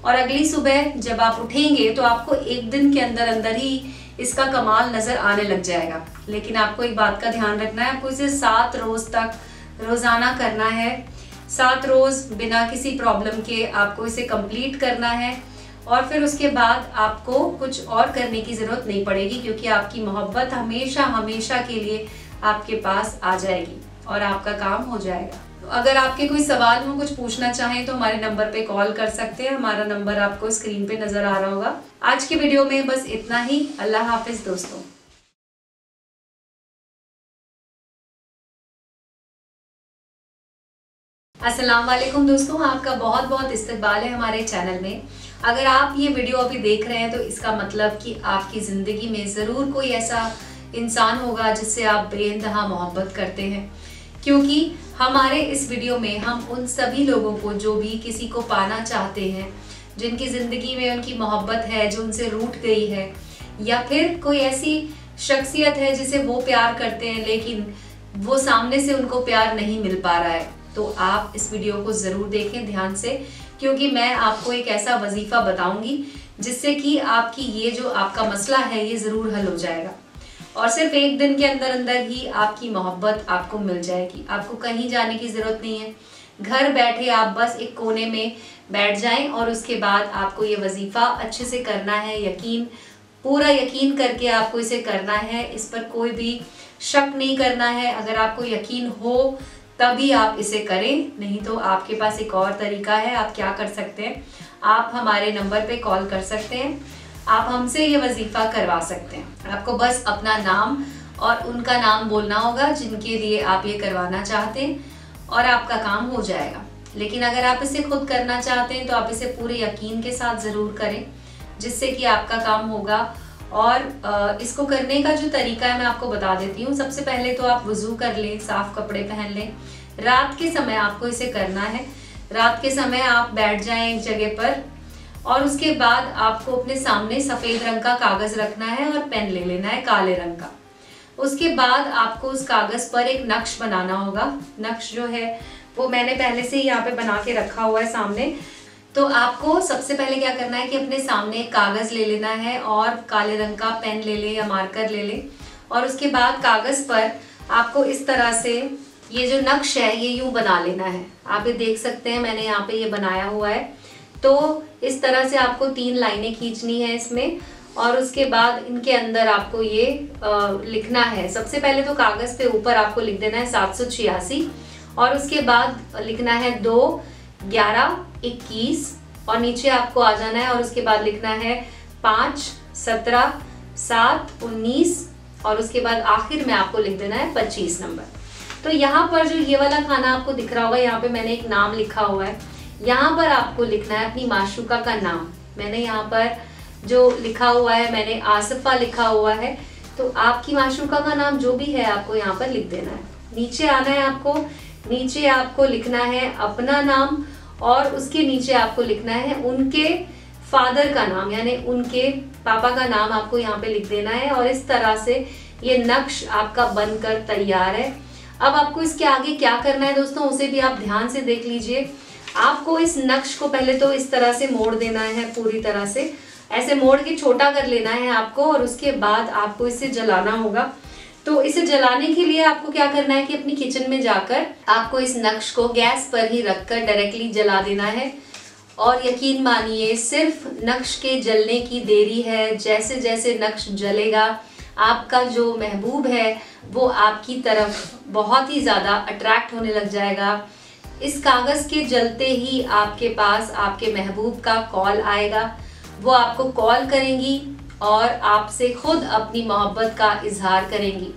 और अगली सुबह जब आप उठेंगे तो आपको एक दिन के अंदर अंदर ही इसका कमाल नजर आने लग जाएगा। लेकिन आपको एक बात का ध्यान रखना है, आपको इसे 7 रोज तक रोजाना करना है। 7 रोज बिना किसी प्रॉब्लम के आपको इसे कंप्लीट करना है और फिर उसके बाद आपको कुछ और करने की जरूरत नहीं पड़ेगी, क्योंकि आपकी मोहब्बत हमेशा हमेशा के लिए आपके पास आ जाएगी और आपका काम हो जाएगा। तो अगर आपके कोई सवाल हो, कुछ पूछना चाहें तो हमारे नंबर पे कॉल कर सकते हैं। हमारा नंबर आपको स्क्रीन पे नजर आ रहा होगा। आज की वीडियो में बस इतना ही। अल्लाह हाफिज दोस्तों। अस्सलाम वालेकुम दोस्तों, आपका बहुत बहुत इस्तकबाल है हमारे चैनल में। अगर आप ये वीडियो अभी देख रहे हैं तो इसका मतलब कि आपकी ज़िंदगी में ज़रूर कोई ऐसा इंसान होगा जिससे आप बेइंतहा मोहब्बत करते हैं, क्योंकि हमारे इस वीडियो में हम उन सभी लोगों को जो भी किसी को पाना चाहते हैं, जिनकी ज़िंदगी में उनकी मोहब्बत है जो उनसे रूठ गई है, या फिर कोई ऐसी शख्सियत है जिसे वो प्यार करते हैं लेकिन वो सामने से उनको प्यार नहीं मिल पा रहा है, तो आप इस वीडियो को ज़रूर देखें ध्यान से, क्योंकि मैं आपको एक ऐसा वजीफा बताऊंगी जिससे कि आपकी ये जो आपका मसला है ये ज़रूर हल हो जाएगा और सिर्फ एक दिन के अंदर अंदर ही आपकी मोहब्बत आपको मिल जाएगी। आपको कहीं जाने की ज़रूरत नहीं है, घर बैठे आप बस एक कोने में बैठ जाएं और उसके बाद आपको ये वजीफा अच्छे से करना है। पूरा यकीन करके आपको इसे करना है, इस पर कोई भी शक नहीं करना है। अगर आपको यकीन हो तभी आप इसे करें, नहीं तो आपके पास एक और तरीका है। आप क्या कर सकते हैं, आप हमारे नंबर पे कॉल कर सकते हैं, आप हमसे ये वजीफा करवा सकते हैं। आपको बस अपना नाम और उनका नाम बोलना होगा जिनके लिए आप ये करवाना चाहते हैं और आपका काम हो जाएगा। लेकिन अगर आप इसे खुद करना चाहते हैं तो आप इसे पूरे यकीन के साथ ज़रूर करें, जिससे कि आपका काम होगा। और इसको करने का जो तरीका है मैं आपको बता देती हूँ। सबसे पहले तो आप वज़ू कर लें, साफ कपड़े पहन लें। रात के समय आपको इसे करना है। रात के समय आप बैठ जाएं एक जगह पर और उसके बाद आपको अपने सामने सफ़ेद रंग का कागज़ रखना है और पेन ले लेना है काले रंग का। उसके बाद आपको उस कागज पर एक नक्श बनाना होगा। नक्श जो है वो मैंने पहले से ही यहाँ पे बना के रखा हुआ है सामने। तो आपको सबसे पहले क्या करना है कि अपने सामने एक कागज ले लेना है और काले रंग का पेन ले ले या मार्कर ले ले, और उसके बाद कागज पर आपको इस तरह से ये जो नक्श है ये यूं बना लेना है। आप ये देख सकते हैं मैंने यहाँ पे ये बनाया हुआ है। तो इस तरह से आपको 3 लाइनें खींचनी है इसमें, और उसके बाद इनके अंदर आपको ये लिखना है। सबसे पहले तो कागज पे ऊपर आपको लिख देना है 786, और उसके बाद लिखना है 2, 11, 21, और नीचे आपको आ जाना है और उसके बाद लिखना है 5, 17, 7, 19, और उसके बाद आखिर में आपको लिख देना है 25 नंबर। तो यहाँ पर जो ये वाला खाना आपको दिख रहा होगा, यहाँ पे मैंने एक नाम लिखा हुआ है। यहाँ पर आपको लिखना है अपनी माशूका का नाम। मैंने यहाँ पर जो लिखा हुआ है मैंने आसिफा लिखा हुआ है, तो आपकी माशूका का नाम जो भी है आपको यहाँ पर लिख देना है। नीचे आना है आपको, नीचे आपको लिखना है अपना नाम, और उसके नीचे आपको लिखना है उनके फादर का नाम, यानी उनके पापा का नाम आपको यहाँ पे लिख देना है। और इस तरह से ये नक्श आपका बनकर तैयार है। अब आपको इसके आगे क्या करना है दोस्तों, उसे भी आप ध्यान से देख लीजिए। आपको इस नक्श को पहले तो इस तरह से मोड़ देना है, पूरी तरह से ऐसे मोड़ के छोटा कर लेना है आपको, और उसके बाद आपको इसे जलाना होगा। तो इसे जलाने के लिए आपको क्या करना है कि अपनी किचन में जाकर आपको इस नक्श को गैस पर ही रखकर डायरेक्टली जला देना है। और यकीन मानिए सिर्फ नक्श के जलने की देरी है। जैसे जैसे नक्श जलेगा आपका जो महबूब है वो आपकी तरफ बहुत ही ज़्यादा अट्रैक्ट होने लग जाएगा। इस कागज़ के जलते ही आपके पास आपके महबूब का कॉल आएगा। वो आपको कॉल करेंगी और आपसे खुद अपनी मोहब्बत का इजहार करेंगी।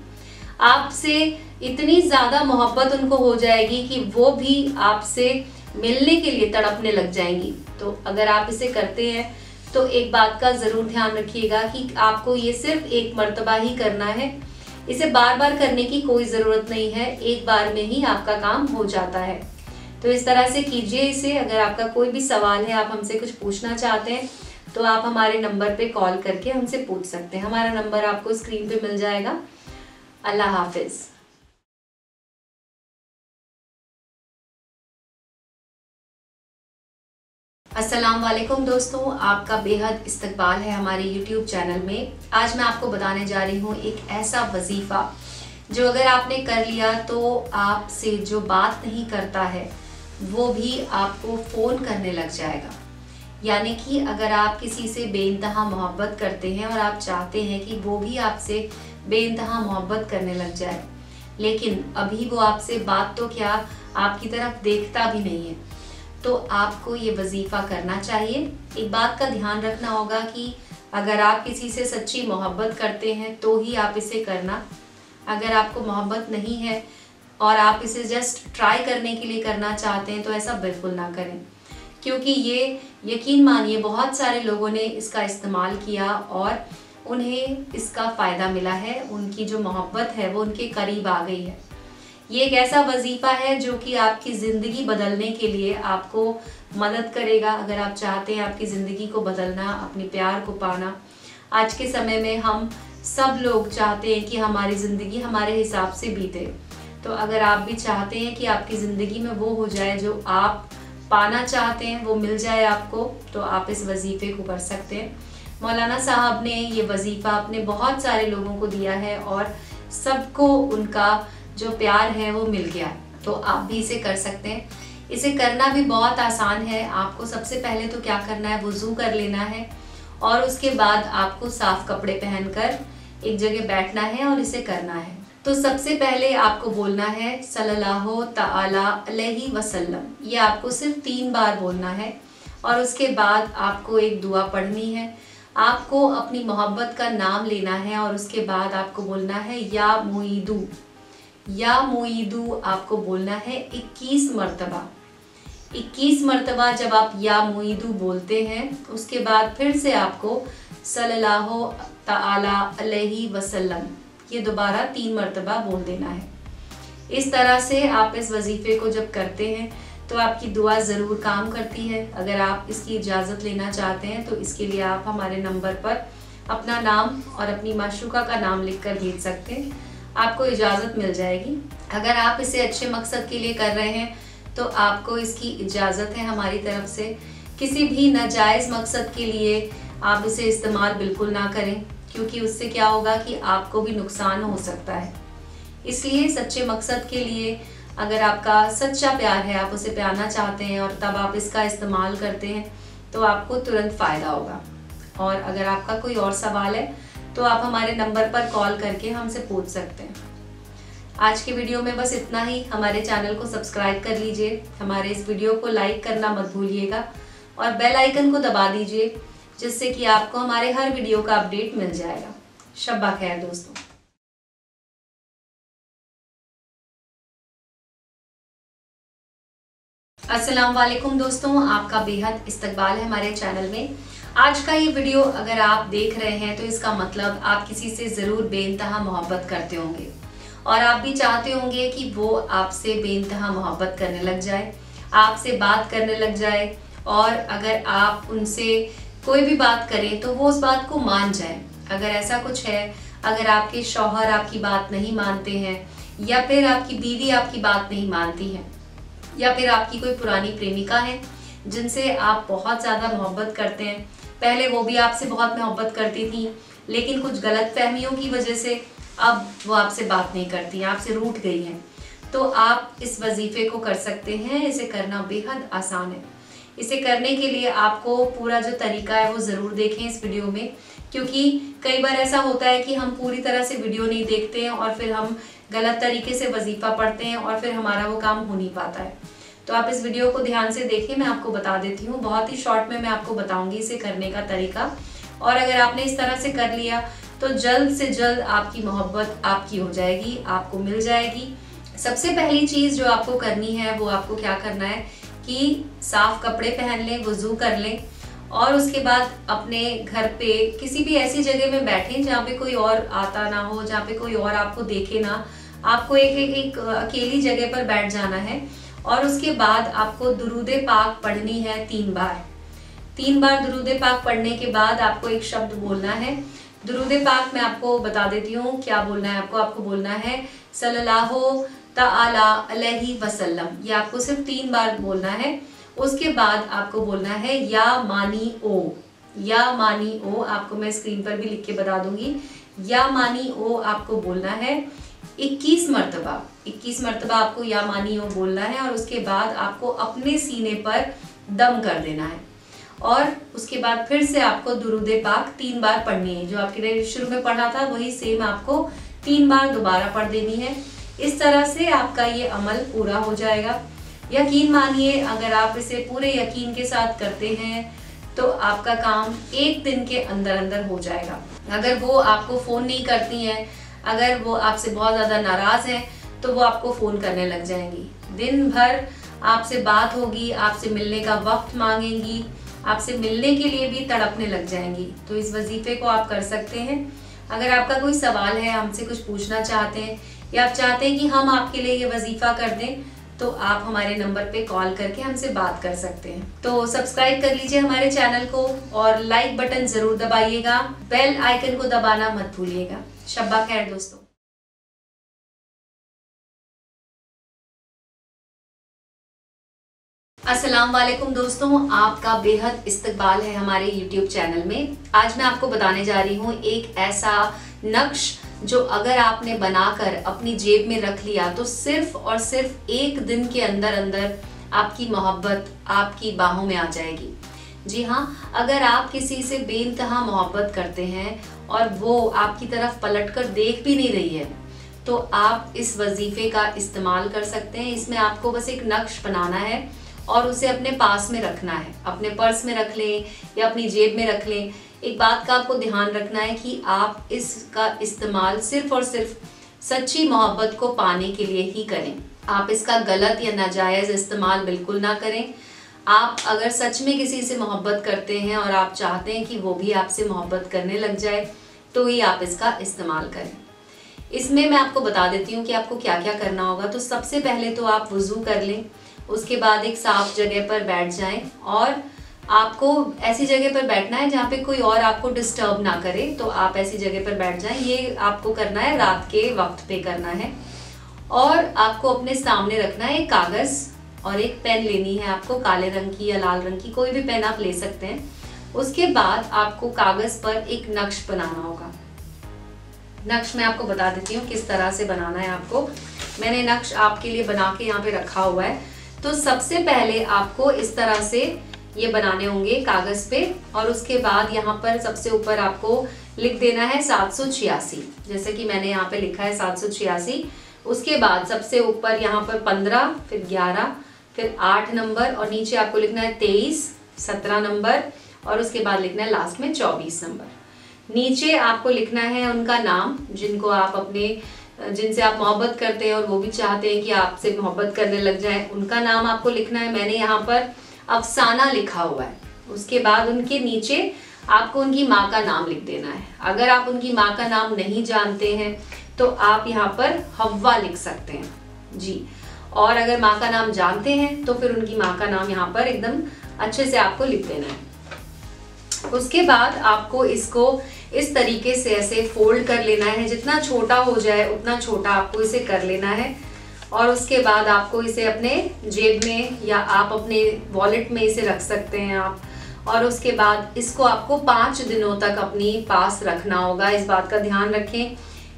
आपसे इतनी ज़्यादा मोहब्बत उनको हो जाएगी कि वो भी आपसे मिलने के लिए तड़पने लग जाएंगी। तो अगर आप इसे करते हैं तो एक बात का ज़रूर ध्यान रखिएगा कि आपको ये सिर्फ एक मर्तबा ही करना है। इसे बार बार करने की कोई ज़रूरत नहीं है, एक बार में ही आपका काम हो जाता है। तो इस तरह से कीजिए इसे। अगर आपका कोई भी सवाल है, आप हमसे कुछ पूछना चाहते हैं, तो आप हमारे नंबर पे कॉल करके हमसे पूछ सकते हैं। हमारा नंबर आपको स्क्रीन पे मिल जाएगा। अल्लाह हाफिज़। अस्सलाम वालेकुम दोस्तों, आपका बेहद इस्तकबाल है हमारे YouTube चैनल में। आज मैं आपको बताने जा रही हूँ एक ऐसा वजीफ़ा जो अगर आपने कर लिया तो आपसे जो बात नहीं करता है वो भी आपको फ़ोन करने लग जाएगा। यानी कि अगर आप किसी से बेइंतहा मोहब्बत करते हैं और आप चाहते हैं कि वो भी आपसे बेइंतहा मोहब्बत करने लग जाए, लेकिन अभी वो आपसे बात तो क्या आपकी तरफ देखता भी नहीं है, तो आपको ये वजीफ़ा करना चाहिए। एक बात का ध्यान रखना होगा कि अगर आप किसी से सच्ची मोहब्बत करते हैं तो ही आप इसे करना। अगर आपको मोहब्बत नहीं है और आप इसे जस्ट ट्राई करने के लिए करना चाहते हैं तो ऐसा बिल्कुल ना करें, क्योंकि ये यकीन मानिए बहुत सारे लोगों ने इसका इस्तेमाल किया और उन्हें इसका फ़ायदा मिला है। उनकी जो मोहब्बत है वो उनके करीब आ गई है। ये एक ऐसा वजीफ़ा है जो कि आपकी ज़िंदगी बदलने के लिए आपको मदद करेगा। अगर आप चाहते हैं आपकी ज़िंदगी को बदलना, अपने प्यार को पाना। आज के समय में हम सब लोग चाहते हैं कि हमारी ज़िंदगी हमारे हिसाब से बीते। तो अगर आप भी चाहते हैं कि आपकी ज़िंदगी में वो हो जाए जो आप पाना चाहते हैं, वो मिल जाए आपको, तो आप इस वजीफ़े को कर सकते हैं। मौलाना साहब ने ये वजीफ़ा अपने बहुत सारे लोगों को दिया है और सबको उनका जो प्यार है वो मिल गया। तो आप भी इसे कर सकते हैं। इसे करना भी बहुत आसान है। आपको सबसे पहले तो क्या करना है, वुज़ू कर लेना है और उसके बाद आपको साफ़ कपड़े पहनकर एक जगह बैठना है और इसे करना है। तो सबसे पहले आपको बोलना है सल्लल्लाहु तआला अलैहि वसल्लम। ये आपको सिर्फ 3 बार बोलना है और उसके बाद आपको एक दुआ पढ़नी है। आपको अपनी मोहब्बत का नाम लेना है और उसके बाद आपको बोलना है या मुईदू। या मुईदू आपको बोलना है 21 मरतबा। 21 मरतबा जब आप या मुईदू बोलते हैं उसके बाद फिर से आपको सल्लल्लाहु तआला अलैहि वसल्लम ये दोबारा 3 मरतबा बोल देना है। इस तरह से आप इस वजीफ़े को जब करते हैं तो आपकी दुआ ज़रूर काम करती है। अगर आप इसकी इजाज़त लेना चाहते हैं तो इसके लिए आप हमारे नंबर पर अपना नाम और अपनी माशूका का नाम लिखकर भेज सकते हैं। आपको इजाज़त मिल जाएगी। अगर आप इसे अच्छे मकसद के लिए कर रहे हैं तो आपको इसकी इजाज़त है हमारी तरफ से। किसी भी नाजायज़ मकसद के लिए आप इसे इस्तेमाल बिल्कुल ना करें, क्योंकि उससे क्या होगा कि आपको भी नुकसान हो सकता है। इसलिए सच्चे मकसद के लिए अगर आपका सच्चा प्यार है, आप उसे प्यारना चाहते हैं और तब आप इसका इस्तेमाल करते हैं तो आपको तुरंत फ़ायदा होगा। और अगर आपका कोई और सवाल है तो आप हमारे नंबर पर कॉल करके हमसे पूछ सकते हैं। आज के वीडियो में बस इतना ही। हमारे चैनल को सब्सक्राइब कर लीजिए, हमारे इस वीडियो को लाइक करना मत भूलिएगा और बेल आइकन को दबा दीजिए, जिससे कि आपको हमारे हर वीडियो का अपडेट मिल जाएगा। शब्बा खैर दोस्तों। अस्सलाम वालेकुम दोस्तों, आपका बेहद इस्तकबाल है हमारे चैनल में। आज का ये वीडियो अगर आप देख रहे हैं तो इसका मतलब आप किसी से ज़रूर बेइंतहा मोहब्बत करते होंगे और आप भी चाहते होंगे कि वो आपसे बेइंतहा मोहब्बत करने लग जाए, आपसे बात करने लग जाए, और अगर आप उनसे कोई भी बात करें तो वो उस बात को मान जाए। अगर ऐसा कुछ है, अगर आपके शौहर आपकी बात नहीं मानते हैं, या फिर आपकी बीवी आपकी बात नहीं मानती है, या फिर आपकी कोई पुरानी प्रेमिका है जिनसे आप बहुत ज़्यादा मोहब्बत करते हैं, पहले वो भी आपसे बहुत मोहब्बत करती थी लेकिन कुछ गलत फहमियों की वजह से अब वो आपसे बात नहीं करती हैं, आपसे रूठ गई हैं, तो आप इस वजीफे को कर सकते हैं। इसे करना बेहद आसान है। इसे करने के लिए आपको पूरा जो तरीका है वो ज़रूर देखें इस वीडियो में, क्योंकि कई बार ऐसा होता है कि हम पूरी तरह से वीडियो नहीं देखते हैं और फिर हम गलत तरीके से वजीफ़ा पढ़ते हैं और फिर हमारा वो काम हो नहीं पाता है। तो आप इस वीडियो को ध्यान से देखें, मैं आपको बता देती हूँ। बहुत ही शॉर्ट में मैं आपको बताऊंगी इसे करने का तरीका, और अगर आपने इस तरह से कर लिया तो जल्द से जल्द आपकी मोहब्बत आपकी हो जाएगी, आपको मिल जाएगी। सबसे पहली चीज़ जो आपको करनी है वो आपको क्या करना है कि साफ कपड़े पहन लें, वुज़ू कर लें, और उसके बाद अपने घर पे किसी भी ऐसी जगह में बैठें जहाँ पे कोई और आता ना हो, जहाँ पे कोई और आपको देखे ना। आपको एक अकेली जगह पर बैठ जाना है और उसके बाद आपको दुरूदे पाक पढ़नी है 3 बार। 3 बार दुरूदे पाक पढ़ने के बाद आपको एक शब्द बोलना है। दुरूदे पाक मैं आपको बता देती हूँ क्या बोलना है आपको बोलना है सल्लल्लाहु तआला अलैहि वसल्लम। ये आपको सिर्फ 3 बार बोलना है। उसके बाद आपको बोलना है या मानी ओ। या मानी ओ आपको मैं स्क्रीन पर भी लिख के बता दूंगी। या मानी ओ आपको बोलना है 21 मरतबा। 21 मरतबा आपको या मानी ओ बोलना है, और उसके बाद आपको अपने सीने पर दम कर देना है, और उसके बाद फिर से आपको दुरूदे पाक 3 बार पढ़नी है। जो आपके शुरू में पढ़ा था वही सेम आपको 3 बार दोबारा पढ़ देनी है। इस तरह से आपका ये अमल पूरा हो जाएगा। यकीन मानिए, अगर आप इसे पूरे यकीन के साथ करते हैं तो आपका काम 1 दिन के अंदर अंदर हो जाएगा। अगर वो आपको फ़ोन नहीं करती हैं, अगर वो आपसे बहुत ज़्यादा नाराज़ हैं, तो वो आपको फ़ोन करने लग जाएंगी। दिन भर आपसे बात होगी, आपसे मिलने का वक्त मांगेंगी, आपसे मिलने के लिए भी तड़पने लग जाएंगी। तो इस वजीफे को आप कर सकते हैं। अगर आपका कोई सवाल है, हमसे कुछ पूछना चाहते हैं, या आप चाहते हैं कि हम आपके लिए ये वजीफा कर दें, तो आप हमारे नंबर पे कॉल करके हमसे बात कर सकते हैं। तो सब्सक्राइब कर लीजिए हमारे चैनल को और लाइक बटन ज़रूर दबाइएगा, बेल आइकन को दबाना मत भूलिएगा। शब्बा खैर दोस्तों। अस्सलाम वालेकुम दोस्तों, आपका बेहद इस्तकबाल है हमारे YouTube चैनल में। आज मैं आपको बताने जा रही हूँ एक ऐसा नक्श जो अगर आपने बनाकर अपनी जेब में रख लिया तो सिर्फ और सिर्फ 1 दिन के अंदर अंदर आपकी मोहब्बत आपकी बाहों में आ जाएगी। जी हाँ, अगर आप किसी से बेइंतहा मोहब्बत करते हैं और वो आपकी तरफ पलटकर देख भी नहीं रही है, तो आप इस वजीफे का इस्तेमाल कर सकते हैं। इसमें आपको बस एक नक्श बनाना है और उसे अपने पास में रखना है। अपने पर्स में रख लें या अपनी जेब में रख लें। एक बात का आपको ध्यान रखना है कि आप इसका इस्तेमाल सिर्फ और सिर्फ सच्ची मोहब्बत को पाने के लिए ही करें। आप इसका गलत या नाजायज़ इस्तेमाल बिल्कुल ना करें। आप अगर सच में किसी से मोहब्बत करते हैं और आप चाहते हैं कि वो भी आपसे मोहब्बत करने लग जाए, तो ही आप इसका इस्तेमाल करें। इसमें मैं आपको बता देती हूँ कि आपको क्या क्या करना होगा। तो सबसे पहले तो आप वुज़ू कर लें, उसके बाद एक साफ जगह पर बैठ जाएं और आपको ऐसी जगह पर बैठना है जहाँ पे कोई और आपको डिस्टर्ब ना करे, तो आप ऐसी जगह पर बैठ जाएं। ये आपको करना है रात के वक्त पे करना है। और आपको अपने सामने रखना है एक कागज और एक पेन लेनी है आपको, काले रंग की या लाल रंग की, कोई भी पेन आप ले सकते हैं। उसके बाद आपको कागज पर एक नक्श बनाना होगा। नक्श मैं आपको बता देती हूँ किस तरह से बनाना है आपको। मैंने नक्श आपके लिए बना के यहाँ पे रखा हुआ है। तो सबसे पहले आपको इस तरह से ये बनाने होंगे कागज पे, और उसके बाद यहाँ पर सबसे ऊपर आपको लिख देना है 786, जैसे कि मैंने यहाँ पे लिखा है 786। उसके बाद सबसे ऊपर यहाँ पर 15, फिर 11, फिर 8 नंबर, और नीचे आपको लिखना है 23, 17 नंबर, और उसके बाद लिखना है लास्ट में 24 नंबर। नीचे आपको लिखना है उनका नाम जिनको आप जिनसे आप मोहब्बत करते हैं और वो भी चाहते हैं कि आपसे मोहब्बत करने लग जाए, उनका नाम आपको लिखना है। मैंने यहाँ पर अफसाना लिखा हुआ है। उसके बाद उनके नीचे आपको उनकी माँ का नाम लिख देना है। अगर आप उनकी माँ का नाम नहीं जानते हैं तो आप यहाँ पर हव्वा लिख सकते हैं जी। और अगर माँ का नाम जानते हैं तो फिर उनकी माँ का नाम यहाँ पर एकदम अच्छे से आपको लिख देना है। उसके बाद आपको इसको इस तरीके से ऐसे फोल्ड कर लेना है, जितना छोटा हो जाए उतना छोटा आपको इसे कर लेना है। और उसके बाद आपको इसे अपने जेब में या आप अपने वॉलेट में इसे रख सकते हैं आप। और उसके बाद इसको आपको 5 दिनों तक अपनी पास रखना होगा। इस बात का ध्यान रखें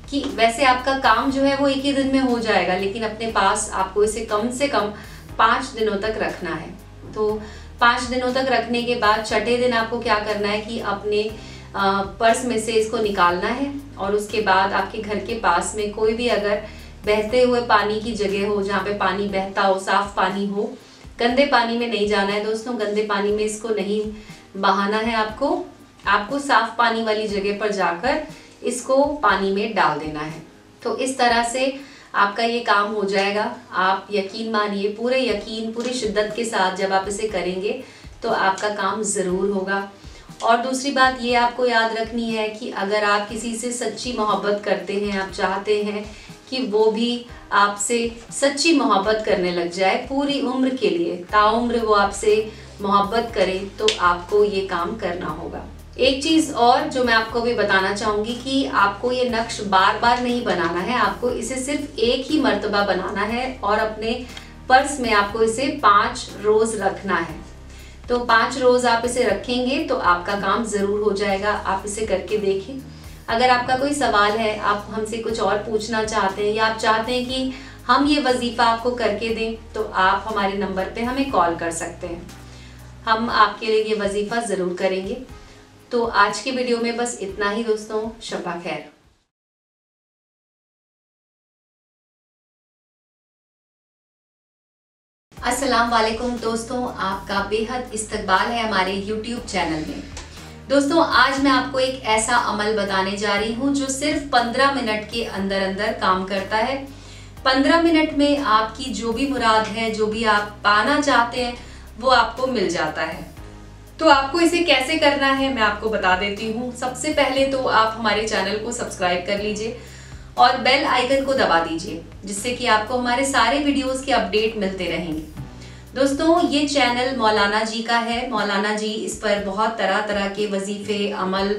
कि वैसे आपका काम जो है वो एक ही दिन में हो जाएगा, लेकिन अपने पास आपको इसे कम से कम 5 दिनों तक रखना है। तो 5 दिनों तक रखने के बाद छठे दिन आपको क्या करना है कि अपने पर्स में से इसको निकालना है। और उसके बाद आपके घर के पास में कोई भी अगर बहते हुए पानी की जगह हो, जहाँ पे पानी बहता हो, साफ पानी हो, गंदे पानी में नहीं जाना है दोस्तों, गंदे पानी में इसको नहीं बहाना है आपको साफ पानी वाली जगह पर जाकर इसको पानी में डाल देना है। तो इस तरह से आपका ये काम हो जाएगा। आप यकीन मानिए, पूरे यकीन पूरी शिद्दत के साथ जब आप इसे करेंगे तो आपका काम ज़रूर होगा। और दूसरी बात ये आपको याद रखनी है कि अगर आप किसी से सच्ची मोहब्बत करते हैं, आप चाहते हैं कि वो भी आपसे सच्ची मोहब्बत करने लग जाए पूरी उम्र के लिए, ताउम्र वो आपसे मोहब्बत करे, तो आपको ये काम करना होगा। एक चीज़ और जो मैं आपको भी बताना चाहूँगी कि आपको ये नक्श बार बार नहीं बनाना है, आपको इसे सिर्फ एक ही मर्तबा बनाना है और अपने पर्स में आपको इसे 5 रोज़ रखना है। तो 5 रोज़ आप इसे रखेंगे तो आपका काम ज़रूर हो जाएगा। आप इसे करके देखें। अगर आपका कोई सवाल है, आप हमसे कुछ और पूछना चाहते हैं या आप चाहते हैं कि हम ये वजीफ़ा आपको करके दें, तो आप हमारे नंबर पे हमें कॉल कर सकते हैं। हम आपके लिए ये वजीफ़ा ज़रूर करेंगे। तो आज के वीडियो में बस इतना ही दोस्तों। शब्बा खैर। अस्सलाम वालेकुम दोस्तों, आपका बेहद इस्तकबाल है हमारे YouTube चैनल में। दोस्तों आज मैं आपको एक ऐसा अमल बताने जा रही हूँ जो सिर्फ 15 मिनट के अंदर अंदर काम करता है। 15 मिनट में आपकी जो भी मुराद है, जो भी आप पाना चाहते हैं, वो आपको मिल जाता है। तो आपको इसे कैसे करना है मैं आपको बता देती हूँ। सबसे पहले तो आप हमारे चैनल को सब्सक्राइब कर लीजिए और बेल आइकन को दबा दीजिए, जिससे कि आपको हमारे सारे वीडियोस के अपडेट मिलते रहेंगे। दोस्तों ये चैनल मौलाना जी का है। मौलाना जी इस पर बहुत तरह तरह के वजीफे, अमल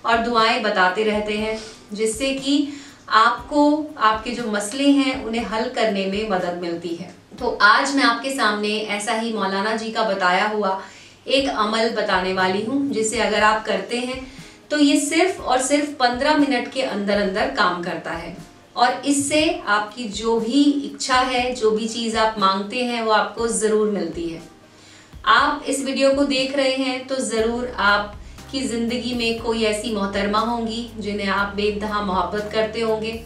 और दुआएं बताते रहते हैं, जिससे कि आपको आपके जो मसले हैं उन्हें हल करने में मदद मिलती है। तो आज मैं आपके सामने ऐसा ही मौलाना जी का बताया हुआ एक अमल बताने वाली हूँ, जिसे अगर आप करते हैं तो ये सिर्फ और सिर्फ 15 मिनट के अंदर अंदर काम करता है। और इससे आपकी जो भी इच्छा है, जो भी चीज़ आप मांगते हैं, वो आपको ज़रूर मिलती है। आप इस वीडियो को देख रहे हैं तो ज़रूर आपकी ज़िंदगी में कोई ऐसी मोहतरमा होंगी जिन्हें आप बेइंतहा मोहब्बत करते होंगे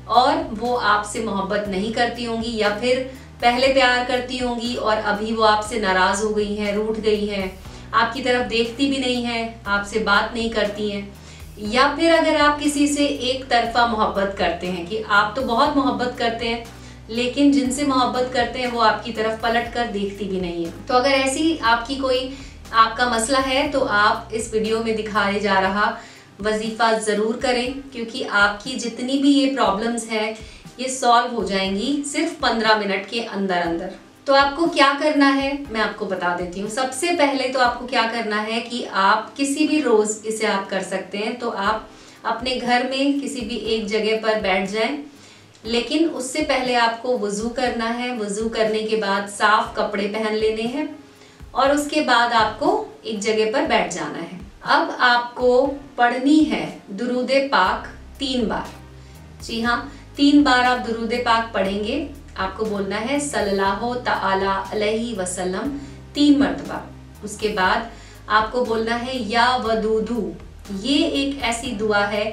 और वो आपसे मोहब्बत नहीं करती होंगी, या फिर पहले प्यार करती होंगी और अभी वो आपसे नाराज़ हो गई हैं, रूठ गई हैं, आपकी तरफ देखती भी नहीं है, आपसे बात नहीं करती हैं। या फिर अगर आप किसी से एक तरफा मोहब्बत करते हैं कि आप तो बहुत मोहब्बत करते हैं, लेकिन जिनसे मोहब्बत करते हैं वो आपकी तरफ पलट कर देखती भी नहीं है। तो अगर ऐसी आपकी कोई आपका मसला है तो आप इस वीडियो में दिखाए जा रहा वजीफ़ा ज़रूर करें, क्योंकि आपकी जितनी भी ये प्रॉब्लम्स हैं ये सॉल्व हो जाएंगी सिर्फ 15 मिनट के अंदर अंदर। तो आपको क्या करना है मैं आपको बता देती हूँ। सबसे पहले तो आपको क्या करना है कि आप किसी भी रोज इसे आप कर सकते हैं। तो आप अपने घर में किसी भी एक जगह पर बैठ जाएं, लेकिन उससे पहले आपको वुजू करना है। वुजू करने के बाद साफ कपड़े पहन लेने हैं और उसके बाद आपको एक जगह पर बैठ जाना है। अब आपको पढ़नी है दुरूद पाक 3 बार। जी हाँ, 3 बार आप दुरूद पाक पढ़ेंगे। आपको बोलना है सल्लल्लाहु तआला अलैहि वसल्लम 3 मरतबा। उसके बाद आपको बोलना है या वदूदू। ये एक ऐसी दुआ है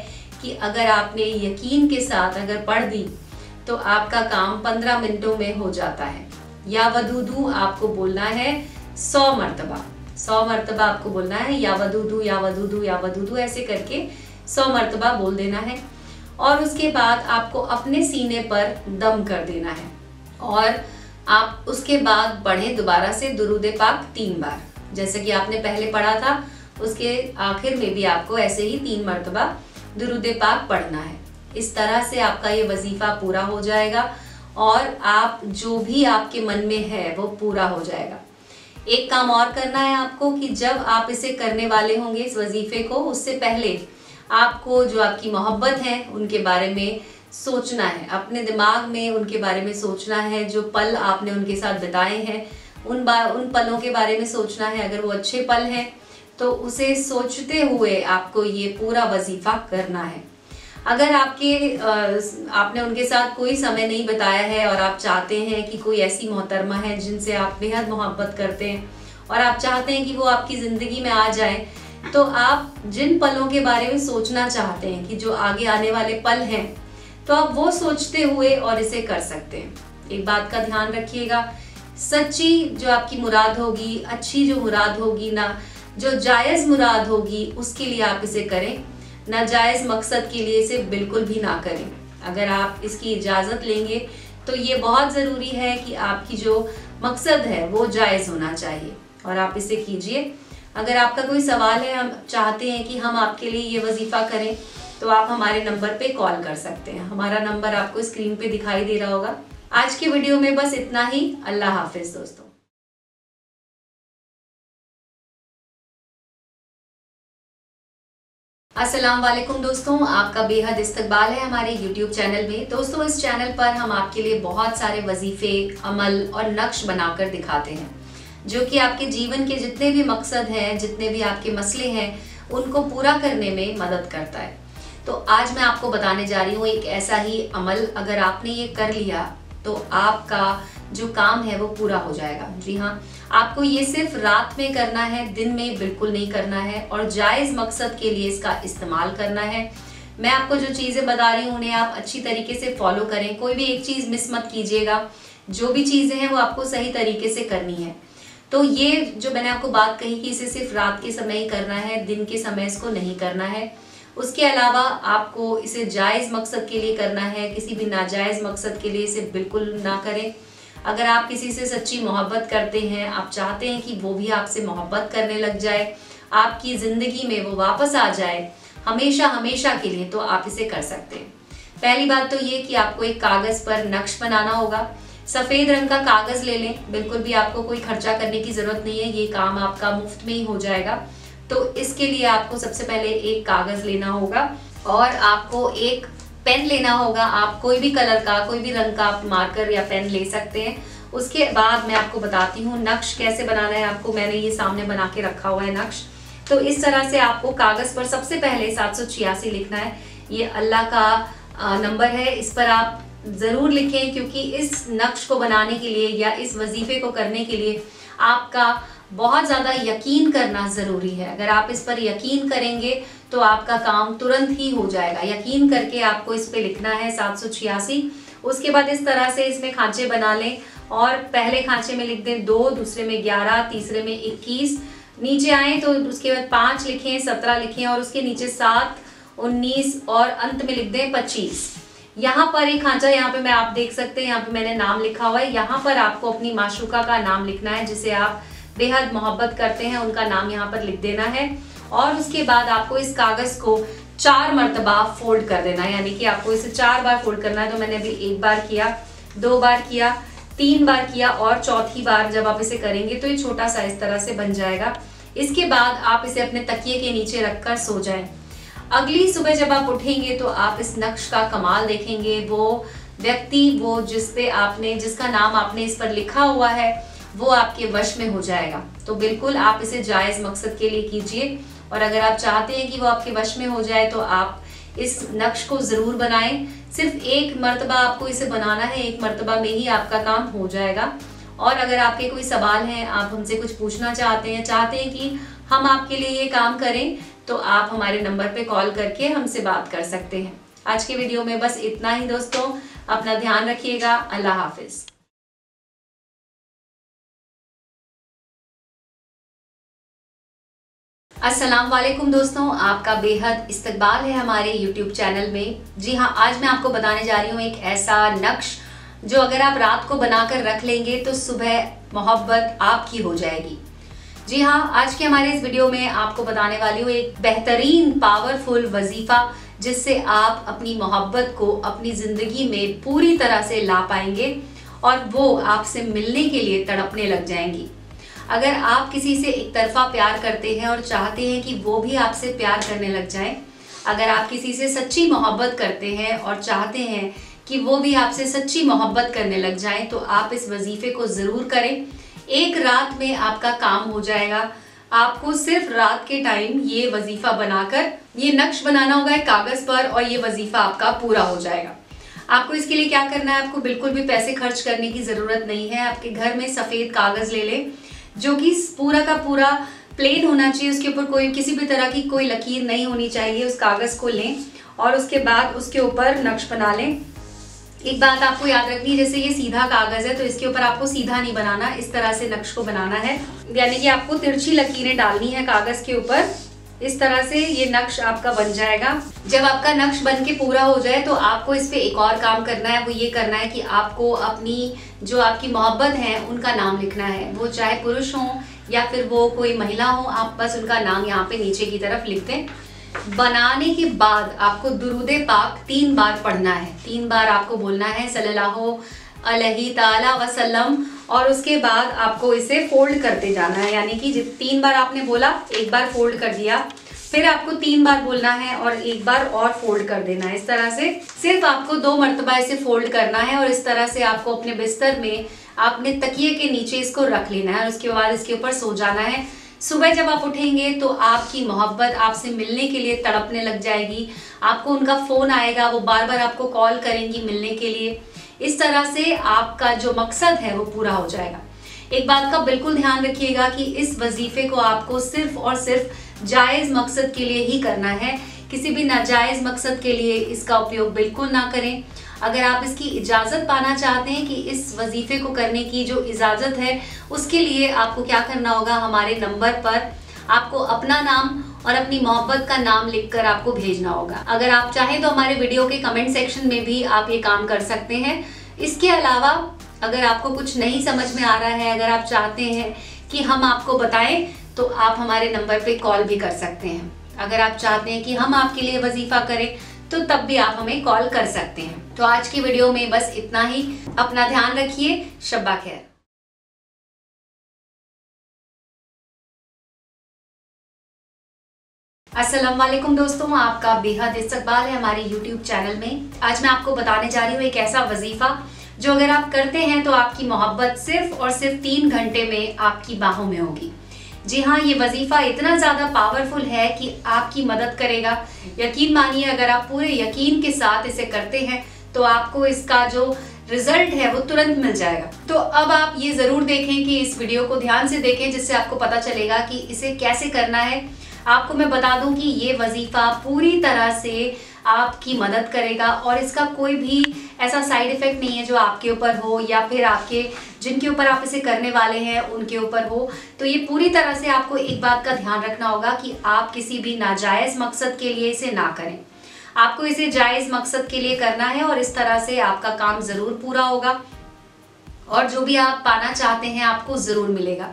कि अगर आपने यकीन के साथ अगर पढ़ दी तो आपका काम 15 मिनटों में हो जाता है। या वदूदू आपको बोलना है 100 मरतबा। 100 मरतबा आपको बोलना है या वदूदू या वदूदू या वदूदू, ऐसे करके 100 मरतबा बोल देना है। और उसके बाद आपको अपने सीने पर दम कर देना है और आप उसके बाद पढ़ें दोबारा से दुरूद पाक 3 बार। जैसे कि आपने पहले पढ़ा था, उसके आखिर में भी आपको ऐसे ही 3 मरतबा दुरूद पाक पढ़ना है। इस तरह से आपका ये वजीफा पूरा हो जाएगा और आप जो भी आपके मन में है वो पूरा हो जाएगा। एक काम और करना है आपको कि जब आप इसे करने वाले होंगे इस वजीफे को, उससे पहले आपको जो आपकी मोहब्बत है उनके बारे में सोचना है। अपने दिमाग में उनके बारे में सोचना है। जो पल आपने उनके साथ बिताए हैं उन पलों के बारे में सोचना है। अगर वो अच्छे पल हैं तो उसे सोचते हुए आपको ये पूरा वजीफा करना है। अगर आपने उनके साथ कोई समय नहीं बिताया है और आप चाहते हैं कि कोई ऐसी मोहतरमा है जिनसे आप बेहद मोहब्बत करते हैं और आप चाहते हैं कि वो आपकी ज़िंदगी में आ जाए, तो आप जिन पलों के बारे में सोचना चाहते हैं कि जो आगे आने वाले पल हैं, तो आप वो सोचते हुए और इसे कर सकते हैं। एक बात का ध्यान रखिएगा, सच्ची जो आपकी मुराद होगी, अच्छी जो मुराद होगी ना, जो जायज़ मुराद होगी, उसके लिए आप इसे करें। नाजायज़ मकसद के लिए इसे बिल्कुल भी ना करें। अगर आप इसकी इजाज़त लेंगे तो ये बहुत ज़रूरी है कि आपकी जो मकसद है वो जायज़ होना चाहिए और आप इसे कीजिए। अगर आपका कोई सवाल है, हम चाहते हैं कि हम आपके लिए ये वजीफ़ा करें, तो आप हमारे नंबर पे कॉल कर सकते हैं। हमारा नंबर आपको स्क्रीन पे दिखाई दे रहा होगा। आज के वीडियो में बस इतना ही। अल्लाह हाफिज़ दोस्तों। अस्सलाम वालेकुम दोस्तों, आपका बेहद इस्तकबाल है हमारे YouTube चैनल में। दोस्तों, इस चैनल पर हम आपके लिए बहुत सारे वजीफे, अमल और नक्श बनाकर दिखाते हैं जो कि आपके जीवन के जितने भी मकसद हैं, जितने भी आपके मसले हैं, उनको पूरा करने में मदद करता है। तो आज मैं आपको बताने जा रही हूँ एक ऐसा ही अमल, अगर आपने ये कर लिया तो आपका जो काम है वो पूरा हो जाएगा। जी हाँ, आपको ये सिर्फ रात में करना है, दिन में बिल्कुल नहीं करना है और जायज़ मकसद के लिए इसका इस्तेमाल करना है। मैं आपको जो चीज़ें बता रही हूँ उन्हें आप अच्छी तरीके से फॉलो करें। कोई भी एक चीज़ मिस मत कीजिएगा। जो भी चीज़ें हैं वो आपको सही तरीके से करनी है। तो ये जो मैंने आपको बात कही कि इसे सिर्फ रात के समय ही करना है, दिन के समय इसको नहीं करना है। उसके अलावा आपको इसे जायज़ मकसद के लिए करना है, किसी भी नाजायज़ मकसद के लिए इसे बिल्कुल ना करें। अगर आप किसी से सच्ची मोहब्बत करते हैं, आप चाहते हैं कि वो भी आपसे मोहब्बत करने लग जाए, आपकी ज़िंदगी में वो वापस आ जाए हमेशा हमेशा के लिए, तो आप इसे कर सकते हैं। पहली बात तो ये कि आपको एक कागज़ पर नक्श बनाना होगा। सफ़ेद रंग का कागज़ ले लें, बिल्कुल भी आपको कोई खर्चा करने की ज़रूरत नहीं है, ये काम आपका मुफ्त में ही हो जाएगा। तो इसके लिए आपको सबसे पहले एक कागज़ लेना होगा और आपको एक पेन लेना होगा। आप कोई भी कलर का, कोई भी रंग का आप मार्कर या पेन ले सकते हैं। उसके बाद मैं आपको बताती हूँ नक्श कैसे बनाना है। आपको मैंने ये सामने बना के रखा हुआ है नक्श। तो इस तरह से आपको कागज़ पर सबसे पहले 786 लिखना है। ये अल्लाह का नंबर है, इस पर आप ज़रूर लिखें, क्योंकि इस नक्श को बनाने के लिए या इस वजीफे को करने के लिए आपका बहुत ज़्यादा यकीन करना ज़रूरी है। अगर आप इस पर यकीन करेंगे तो आपका काम तुरंत ही हो जाएगा। यकीन करके आपको इस पे लिखना है 786। उसके बाद इस तरह से इसमें खांचे बना लें और पहले खांचे में लिख दें 2, दूसरे में 11, तीसरे में 21। नीचे आए तो उसके बाद 5 लिखें, 17 लिखें और उसके नीचे 7, 19 और अंत में लिख दें 25। यहाँ पर एक खांचा, यहाँ पे मैं आप देख सकते हैं, यहाँ पे मैंने नाम लिखा हुआ है। यहाँ पर आपको अपनी माशूका का नाम लिखना है, जिसे आप बेहद मोहब्बत करते हैं, उनका नाम यहाँ पर लिख देना है। और उसके बाद आपको इस कागज को 4 मरतबा फोल्ड कर देना है, यानी कि आपको इसे 4 बार फोल्ड करना है। तो मैंने अभी 1 बार किया, 2 बार किया, 3 बार किया और चौथी बार जब आप इसे करेंगे तो ये छोटा सा इस तरह से बन जाएगा। इसके बाद आप इसे अपने तकिए के नीचे रखकर सो जाएं। अगली सुबह जब आप उठेंगे तो आप इस नक्श का कमाल देखेंगे। वो व्यक्ति, वो जिसका नाम आपने इस पर लिखा हुआ है, वो आपके वश में हो जाएगा। तो बिल्कुल आप इसे जायज मकसद के लिए कीजिए, और अगर आप चाहते हैं कि वो आपके वश में हो जाए तो आप इस नक्श को जरूर बनाएं। सिर्फ एक मर्तबा आपको इसे बनाना है, एक मर्तबा में ही आपका काम हो जाएगा। और अगर आपके कोई सवाल हैं, आप हमसे कुछ पूछना चाहते हैं कि हम आपके लिए ये काम करें, तो आप हमारे नंबर पे कॉल करके हमसे बात कर सकते हैं। आज के वीडियो में बस इतना ही दोस्तों, अपना ध्यान रखिएगा। अल्लाह हाफिज। अस्सलाम वालेकुम दोस्तों, आपका बेहद इस्तकबाल है हमारे YouTube चैनल में। जी हाँ, आज मैं आपको बताने जा रही हूँ एक ऐसा नक्श जो अगर आप रात को बनाकर रख लेंगे तो सुबह मोहब्बत आपकी हो जाएगी। जी हाँ, आज के हमारे इस वीडियो में आपको बताने वाली हूँ एक बेहतरीन पावरफुल वजीफा, जिससे आप अपनी मोहब्बत को अपनी जिंदगी में पूरी तरह से ला पाएंगे और वो आपसे मिलने के लिए तड़पने लग जाएंगी। अगर आप किसी से एक तरफा प्यार करते हैं और चाहते हैं कि वो भी आपसे प्यार करने लग जाएं, अगर आप किसी से सच्ची मोहब्बत करते हैं और चाहते हैं कि वो भी आपसे सच्ची मोहब्बत करने लग जाएं, तो आप इस वजीफे को ज़रूर करें। एक रात में आपका काम हो जाएगा। आपको सिर्फ रात के टाइम ये वजीफा बनाकर ये नक्श बनाना होगा एक कागज़ पर, और ये वजीफा आपका पूरा हो जाएगा। आपको इसके लिए क्या करना है, आपको बिल्कुल भी पैसे खर्च करने की ज़रूरत नहीं है। आपके घर में सफ़ेद कागज़ ले लें जो कि पूरा का पूरा प्लेन होना चाहिए, उसके ऊपर कोई किसी भी तरह की कोई लकीर नहीं होनी चाहिए। उस कागज़ को लें और उसके बाद उसके ऊपर नक्श बना लें। एक बात आपको याद रखनी है, जैसे ये सीधा कागज़ है तो इसके ऊपर आपको सीधा नहीं बनाना, इस तरह से नक्श को बनाना है, यानी कि आपको तिरछी लकीरें डालनी है कागज़ के ऊपर। इस तरह से ये नक्श आपका बन जाएगा। जब आपका नक्श बन के पूरा हो जाए तो आपको इस पे एक और काम करना है। वो ये करना है कि आपको अपनी जो आपकी मोहब्बत है उनका नाम लिखना है। वो चाहे पुरुष हो या फिर वो कोई महिला हो, आप बस उनका नाम यहाँ पे नीचे की तरफ लिख दें। बनाने के बाद आपको दुरूद पाक 3 बार पढ़ना है। 3 बार आपको बोलना है सल्लल्लाहु अलैहि ताला वसल्लम, और उसके बाद आपको इसे फोल्ड करते जाना है। यानी कि 3 बार आपने बोला, एक बार फोल्ड कर दिया, फिर आपको 3 बार बोलना है और एक बार और फोल्ड कर देना है। इस तरह से सिर्फ आपको 2 मरतबा इसे फोल्ड करना है, और इस तरह से आपको अपने बिस्तर में अपने तकिए के नीचे इसको रख लेना है और उसके बाद इसके ऊपर सो जाना है। सुबह जब आप उठेंगे तो आपकी मोहब्बत आपसे मिलने के लिए तड़पने लग जाएगी। आपको उनका फ़ोन आएगा, वो बार बार आपको कॉल करेंगी मिलने के लिए। इस तरह से आपका जो मकसद है वो पूरा हो जाएगा। एक बात का बिल्कुल ध्यान रखिएगा कि इस वजीफे को आपको सिर्फ और सिर्फ जायज़ मकसद के लिए ही करना है। किसी भी नाजायज़ मकसद के लिए इसका उपयोग बिल्कुल ना करें। अगर आप इसकी इजाज़त पाना चाहते हैं कि इस वजीफे को करने की जो इजाज़त है, उसके लिए आपको क्या करना होगा, हमारे नंबर पर आपको अपना नाम और अपनी मोहब्बत का नाम लिखकर आपको भेजना होगा। अगर आप चाहें तो हमारे वीडियो के कमेंट सेक्शन में भी आप ये काम कर सकते हैं। इसके अलावा अगर आपको कुछ नहीं समझ में आ रहा है, अगर आप चाहते हैं कि हम आपको बताएं, तो आप हमारे नंबर पे कॉल भी कर सकते हैं। अगर आप चाहते हैं कि हम आपके लिए वजीफा करें तो तब भी आप हमें कॉल कर सकते हैं। तो आज की वीडियो में बस इतना ही। अपना ध्यान रखिए। शब्बा खैर। अस्सलाम वालेकुम दोस्तों, आपका बेहद इस्तकबाल है हमारे YouTube चैनल में। आज मैं आपको बताने जा रही हूँ एक ऐसा वजीफा जो अगर आप करते हैं तो आपकी मोहब्बत सिर्फ और सिर्फ 3 घंटे में आपकी बाहों में होगी। जी हाँ, ये वजीफा इतना ज़्यादा पावरफुल है कि आपकी मदद करेगा। यकीन मानिए, अगर आप पूरे यकीन के साथ इसे करते हैं तो आपको इसका जो रिजल्ट है वो तुरंत मिल जाएगा। तो अब आप ये ज़रूर देखें कि इस वीडियो को ध्यान से देखें, जिससे आपको पता चलेगा कि इसे कैसे करना है। आपको मैं बता दूं कि ये वजीफा पूरी तरह से आपकी मदद करेगा और इसका कोई भी ऐसा साइड इफेक्ट नहीं है जो आपके ऊपर हो या फिर आपके जिनके ऊपर आप इसे करने वाले हैं उनके ऊपर हो। तो ये पूरी तरह से आपको एक बात का ध्यान रखना होगा कि आप किसी भी नाजायज़ मकसद के लिए इसे ना करें। आपको इसे जायज़ मकसद के लिए करना है और इस तरह से आपका काम ज़रूर पूरा होगा और जो भी आप पाना चाहते हैं आपको ज़रूर मिलेगा।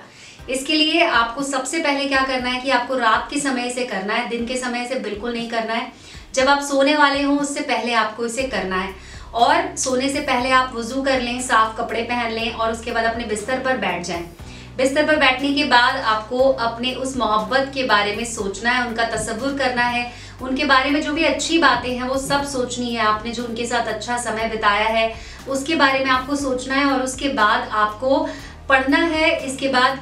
इसके लिए आपको सबसे पहले क्या करना है कि आपको रात के समय इसे करना है, दिन के समय इसे बिल्कुल नहीं करना है। जब आप सोने वाले हो उससे पहले आपको इसे करना है और सोने से पहले आप वुजू कर लें, साफ कपड़े पहन लें और उसके बाद अपने बिस्तर पर बैठ जाएं। बिस्तर पर बैठने के बाद आपको अपने उस मोहब्बत के बारे में सोचना है, उनका तसव्वुर करना है, उनके बारे में जो भी अच्छी बातें हैं वो सब सोचनी है। आपने जो उनके साथ अच्छा समय बिताया है उसके बारे में आपको सोचना है और उसके बाद आपको पढ़ना है। इसके बाद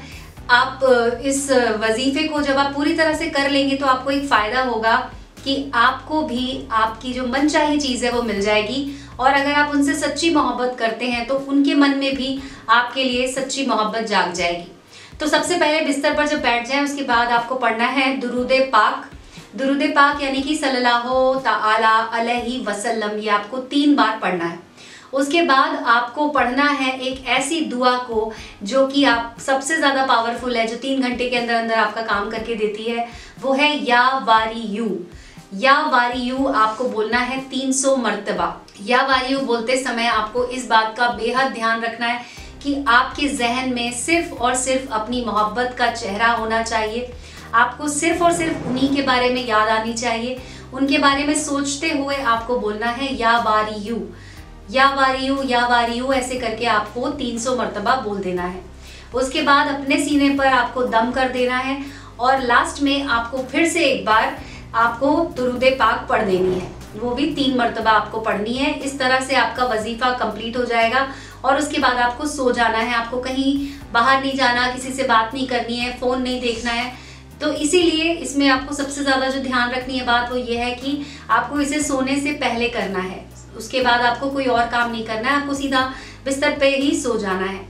आप इस वजीफे को जब आप पूरी तरह से कर लेंगे तो आपको एक फ़ायदा होगा कि आपको भी आपकी जो मनचाही चीज़ है वो मिल जाएगी। और अगर आप उनसे सच्ची मोहब्बत करते हैं तो उनके मन में भी आपके लिए सच्ची मोहब्बत जाग जाएगी। तो सबसे पहले बिस्तर पर जब बैठ जाएं उसके बाद आपको पढ़ना है दुरूदे पाक। दुरूदे पाक यानी कि सल्लल्लाहु तआला अलैहि वसल्लम, ये आपको 3 बार पढ़ना है। उसके बाद आपको पढ़ना है एक ऐसी दुआ को जो कि आप सबसे ज़्यादा पावरफुल है, जो 3 घंटे के अंदर अंदर आपका काम करके देती है, वो है या वारियू। या वारियू आपको बोलना है 300 मर्तबा। या वारियू बोलते समय आपको इस बात का बेहद ध्यान रखना है कि आपके जहन में सिर्फ और सिर्फ अपनी मोहब्बत का चेहरा होना चाहिए। आपको सिर्फ और सिर्फ उन्हीं के बारे में याद आनी चाहिए। उनके बारे में सोचते हुए आपको बोलना है या वारियू, या वारियू, या वारियू, ऐसे करके आपको 300 मर्तबा बोल देना है। उसके बाद अपने सीने पर आपको दम कर देना है और लास्ट में आपको फिर से एक बार आपको दुरूदे पाक पढ़ देनी है, वो भी 3 मर्तबा आपको पढ़नी है। इस तरह से आपका वजीफा कंप्लीट हो जाएगा और उसके बाद आपको सो जाना है। आपको कहीं बाहर नहीं जाना, किसी से बात नहीं करनी है, फ़ोन नहीं देखना है। तो इसीलिए इसमें आपको सबसे ज़्यादा जो ध्यान रखनी है बात वो ये है कि आपको इसे सोने से पहले करना है। उसके बाद आपको कोई और काम नहीं करना है, आपको सीधा बिस्तर पे ही सो जाना है।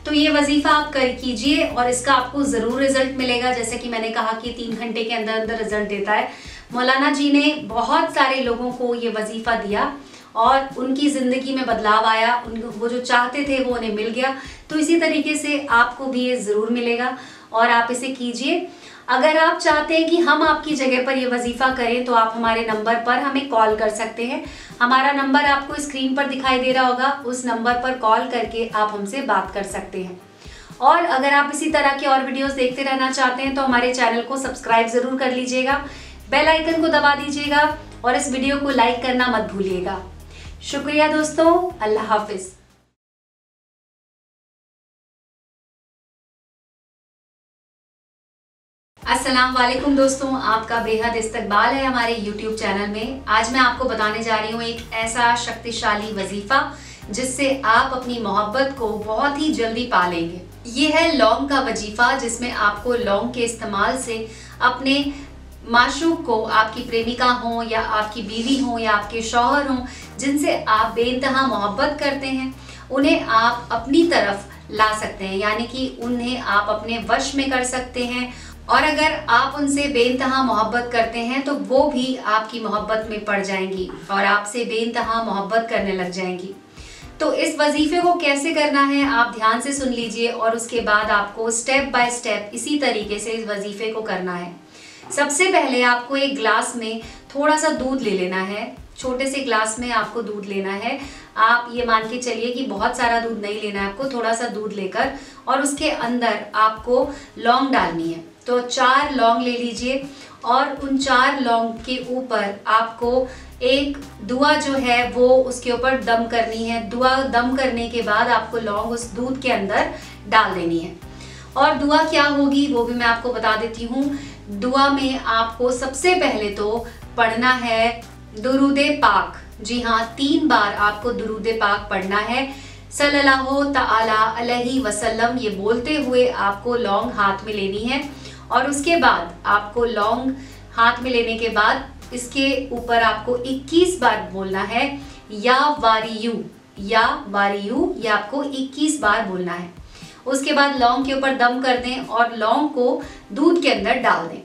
तो ये वजीफा आप कीजिए और इसका आपको ज़रूर रिजल्ट मिलेगा। जैसे कि मैंने कहा कि 3 घंटे के अंदर अंदर रिजल्ट देता है। मौलाना जी ने बहुत सारे लोगों को ये वजीफा दिया और उनकी ज़िंदगी में बदलाव आया, वो जो चाहते थे वो उन्हें मिल गया। तो इसी तरीके से आपको भी ये ज़रूर मिलेगा और आप इसे कीजिए। अगर आप चाहते हैं कि हम आपकी जगह पर ये वजीफा करें तो आप हमारे नंबर पर हमें कॉल कर सकते हैं। हमारा नंबर आपको स्क्रीन पर दिखाई दे रहा होगा, उस नंबर पर कॉल करके आप हमसे बात कर सकते हैं। और अगर आप इसी तरह के और वीडियोस देखते रहना चाहते हैं तो हमारे चैनल को सब्सक्राइब ज़रूर कर लीजिएगा, बेल आइकन को दबा दीजिएगा और इस वीडियो को लाइक करना मत भूलिएगा। शुक्रिया दोस्तों, अल्लाह हाफिज़। अस्सलाम वालेकुम दोस्तों, आपका बेहद इस्तकबाल है हमारे YouTube चैनल में। आज मैं आपको बताने जा रही हूँ एक ऐसा शक्तिशाली वजीफा जिससे आप अपनी मोहब्बत को बहुत ही जल्दी पा लेंगे। ये है लौंग का वजीफा, जिसमें आपको लौंग के इस्तेमाल से अपने माशूक को, आपकी प्रेमिका हो या आपकी बीवी हो या आपके शौहर हो, जिनसे आप बेइंतहा मोहब्बत करते हैं, उन्हें आप अपनी तरफ ला सकते हैं, यानी कि उन्हें आप अपने वश में कर सकते हैं। और अगर आप उनसे बेइंतहा मोहब्बत करते हैं तो वो भी आपकी मोहब्बत में पड़ जाएंगी और आपसे बेइंतहा मोहब्बत करने लग जाएंगी। तो इस वजीफे को कैसे करना है आप ध्यान से सुन लीजिए और उसके बाद आपको स्टेप बाय स्टेप इसी तरीके से इस वजीफे को करना है। सबसे पहले आपको एक ग्लास में थोड़ा सा दूध ले लेना है। छोटे से ग्लास में आपको दूध लेना है। आप ये मान के चलिए कि बहुत सारा दूध नहीं लेना है आपको, थोड़ा सा दूध लेकर और उसके अंदर आपको लौंग डालनी है। तो 4 लौंग ले लीजिए और उन 4 लौंग के ऊपर आपको एक दुआ जो है वो उसके ऊपर दम करनी है। दुआ दम करने के बाद आपको लौंग उस दूध के अंदर डाल देनी है। और दुआ क्या होगी वो भी मैं आपको बता देती हूँ। दुआ में आपको सबसे पहले तो पढ़ना है दुरूदे पाक। जी हाँ, 3 बार आपको दुरूदे पाक पढ़ना है, सल्लल्लाहु तआला अलैहि वसल्लम, ये बोलते हुए आपको लौंग हाथ में लेनी है। और उसके बाद आपको लौंग हाथ में लेने के बाद इसके ऊपर आपको 21 बार बोलना है या वारियू, या वारियू, ये आपको 21 बार बोलना है। उसके बाद लौंग के ऊपर दम कर दें और लौंग को दूध के अंदर डाल दें।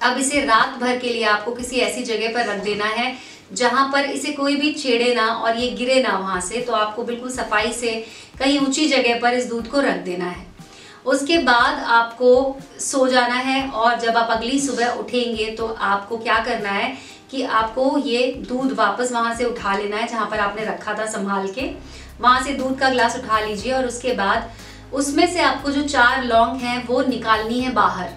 अब इसे रात भर के लिए आपको किसी ऐसी जगह पर रख देना है जहां पर इसे कोई भी छेड़े ना और ये गिरे ना वहां से। तो आपको बिल्कुल सफाई से कहीं ऊंची जगह पर इस दूध को रख देना है। उसके बाद आपको सो जाना है और जब आप अगली सुबह उठेंगे तो आपको क्या करना है कि आपको ये दूध वापस वहां से उठा लेना है जहां पर आपने रखा था संभाल के। वहां से दूध का ग्लास उठा लीजिए और उसके बाद उसमें से आपको जो 4 लौंग हैं वो निकालनी है बाहर।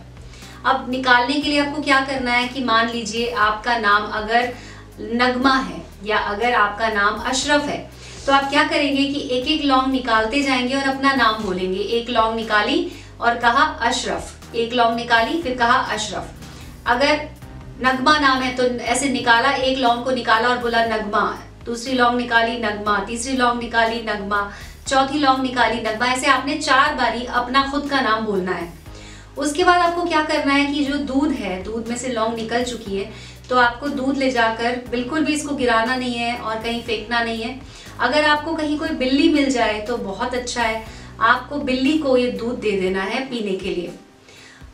अब निकालने के लिए आपको क्या करना है कि मान लीजिए आपका नाम अगर नगमा है, या अगर आपका नाम अशरफ है तो आप क्या करेंगे कि एक एक लौंग निकालते जाएंगे और अपना नाम बोलेंगे। एक लौंग निकाली और कहा अशरफ, एक लौंग निकाली फिर कहा अशरफ। अगर नगमा नाम है तो ऐसे निकाला, एक लौंग को निकाला और बोला नगमा, दूसरी लौंग निकाली नगमा, तीसरी लौंग निकाली नगमा, चौथी लौंग निकाली नगमा। ऐसे आपने 4 बारी अपना खुद का नाम बोलना है। उसके बाद आपको क्या करना है कि जो दूध है, दूध में से लौंग निकल चुकी है तो आपको दूध ले जाकर बिल्कुल भी इसको गिराना नहीं है और कहीं फेंकना नहीं है। अगर आपको कहीं कोई बिल्ली मिल जाए तो बहुत अच्छा है, आपको बिल्ली को ये दूध दे देना है पीने के लिए।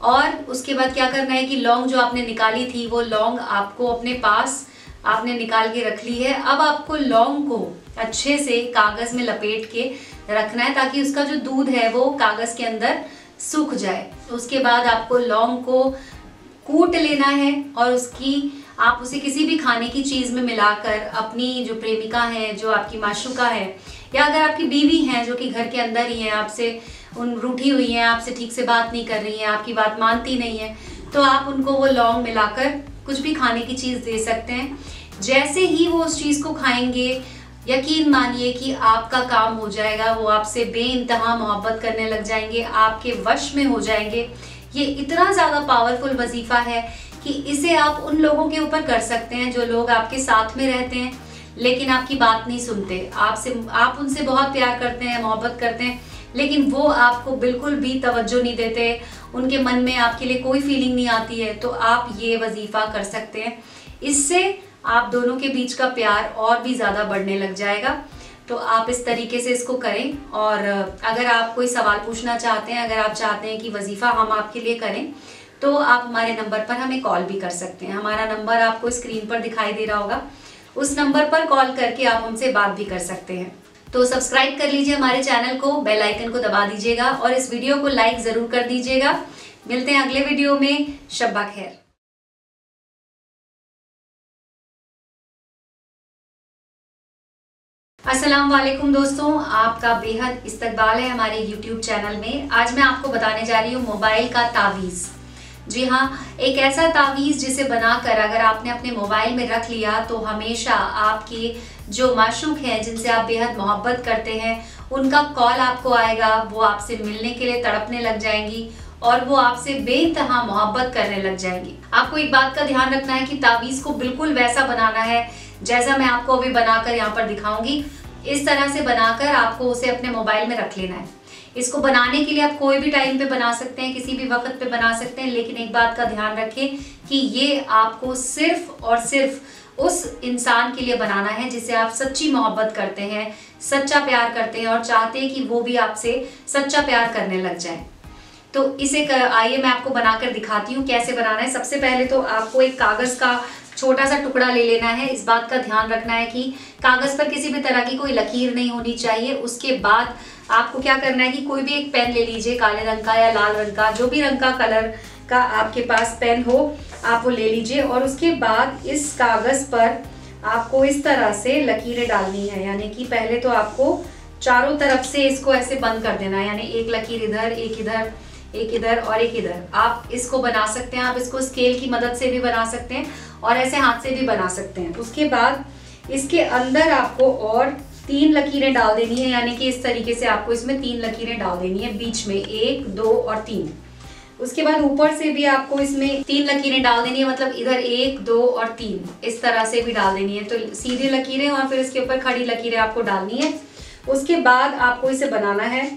और उसके बाद क्या करना है कि लौंग जो आपने निकाली थी वो लौंग आपको अपने पास आपने निकाल के रख ली है। अब आपको लौंग को अच्छे से कागज में लपेट के रखना है ताकि उसका जो दूध है वो कागज के अंदर सूख जाए। उसके बाद आपको लौंग को कूट लेना है और आप उसे किसी भी खाने की चीज में मिलाकर अपनी जो प्रेमिका है, जो आपकी माशूका है, या अगर आपकी बीवी है जो कि घर के अंदर ही है, आपसे रूठी हुई है, आपसे ठीक से बात नहीं कर रही है, आपकी बात मानती नहीं है, तो आप उनको वो लौंग मिलाकर कुछ भी खाने की चीज दे सकते हैं। जैसे ही वो उस चीज को खाएंगे यकीन मानिए कि आपका काम हो जाएगा, वो आपसे बेइंतहा मोहब्बत करने लग जाएंगे, आपके वश में हो जाएंगे। ये इतना ज्यादा पावरफुल वजीफा है कि इसे आप उन लोगों के ऊपर कर सकते हैं जो लोग आपके साथ में रहते हैं लेकिन आपकी बात नहीं सुनते, आप उनसे बहुत प्यार करते हैं, मोहब्बत करते हैं, लेकिन वो आपको बिल्कुल भी तवज्जो नहीं देते, उनके मन में आपके लिए कोई फीलिंग नहीं आती है। तो आप ये वजीफा कर सकते हैं, इससे आप दोनों के बीच का प्यार और भी ज़्यादा बढ़ने लग जाएगा। तो आप इस तरीके से इसको करें। और अगर आप कोई सवाल पूछना चाहते हैं, अगर आप चाहते हैं कि वजीफा हम आपके लिए करें, तो आप हमारे नंबर पर हमें कॉल भी कर सकते हैं। हमारा नंबर आपको स्क्रीन पर दिखाई दे रहा होगा, उस नंबर पर कॉल करके आप हमसे बात भी कर सकते हैं। तो सब्सक्राइब कर लीजिए हमारे चैनल को, बेल आइकन को दबा दीजिएगा और इस वीडियो को लाइक जरूर कर दीजिएगा। मिलते हैं अगले वीडियो में। शब्बा खैर। अस्सलाम वालेकुम दोस्तों, आपका बेहद इस्तकबाल है हमारे YouTube चैनल में। आज मैं आपको बताने जा रही हूँ मोबाइल का तावीज़। जी हाँ, एक ऐसा तावीज़ जिसे बनाकर अगर आपने अपने मोबाइल में रख लिया तो हमेशा आपके जो माशूक हैं, जिनसे आप बेहद मोहब्बत करते हैं, उनका कॉल आपको आएगा, वो आपसे मिलने के लिए तड़पने लग जाएंगी और वो आपसे बेइंतहा मोहब्बत करने लग जाएंगी। आपको एक बात का ध्यान रखना है कि तावीज़ को बिल्कुल वैसा बनाना है जैसा मैं आपको अभी बनाकर यहाँ पर दिखाऊंगी। इस तरह से बनाकर आपको उसे अपने मोबाइल में रख लेना है। इसको बनाने के लिए आप कोई भी टाइम पे बना सकते हैं, किसी भी वक्त पे बना सकते हैं, लेकिन एक बात का ध्यान रखें कि ये आपको सिर्फ और सिर्फ उस इंसान के लिए बनाना है जिसे आप सच्ची मोहब्बत करते हैं, सच्चा प्यार करते हैं और चाहते हैं कि वो भी आपसे सच्चा प्यार करने लग जाए। तो इसे आइए मैं आपको बनाकर दिखाती हूँ कैसे बनाना है। सबसे पहले तो आपको एक कागज का छोटा सा टुकड़ा ले लेना है। इस बात का ध्यान रखना है कि कागज पर किसी भी तरह की कोई लकीर नहीं होनी चाहिए। उसके बाद आपको क्या करना है कि कोई भी एक पेन ले लीजिए, काले रंग का या लाल रंग का, जो भी रंग का कलर का आपके पास पेन हो आप वो ले लीजिए। और उसके बाद इस कागज पर आपको इस तरह से लकीरें डालनी है, यानी कि पहले तो आपको चारों तरफ से इसको ऐसे बंद कर देना है, यानी एक लकीर इधर, एक इधर, एक इधर और एक इधर। आप इसको बना सकते हैं, आप इसको स्केल की मदद से भी बना सकते हैं और ऐसे हाथ से भी बना सकते हैं। उसके बाद इसके अंदर आपको और 3 लकीरें डाल देनी है, यानी कि इस तरीके से आपको इसमें 3 लकीरें डाल देनी है बीच में, 1, 2 और 3। उसके बाद ऊपर से भी आपको इसमें 3 लकीरें डाल देनी है, मतलब इधर 1, 2 और 3 इस तरह से भी डाल देनी है। तो सीधी लकीरें और फिर इसके ऊपर खड़ी लकीरें आपको डालनी है। उसके बाद आपको इसे बनाना है,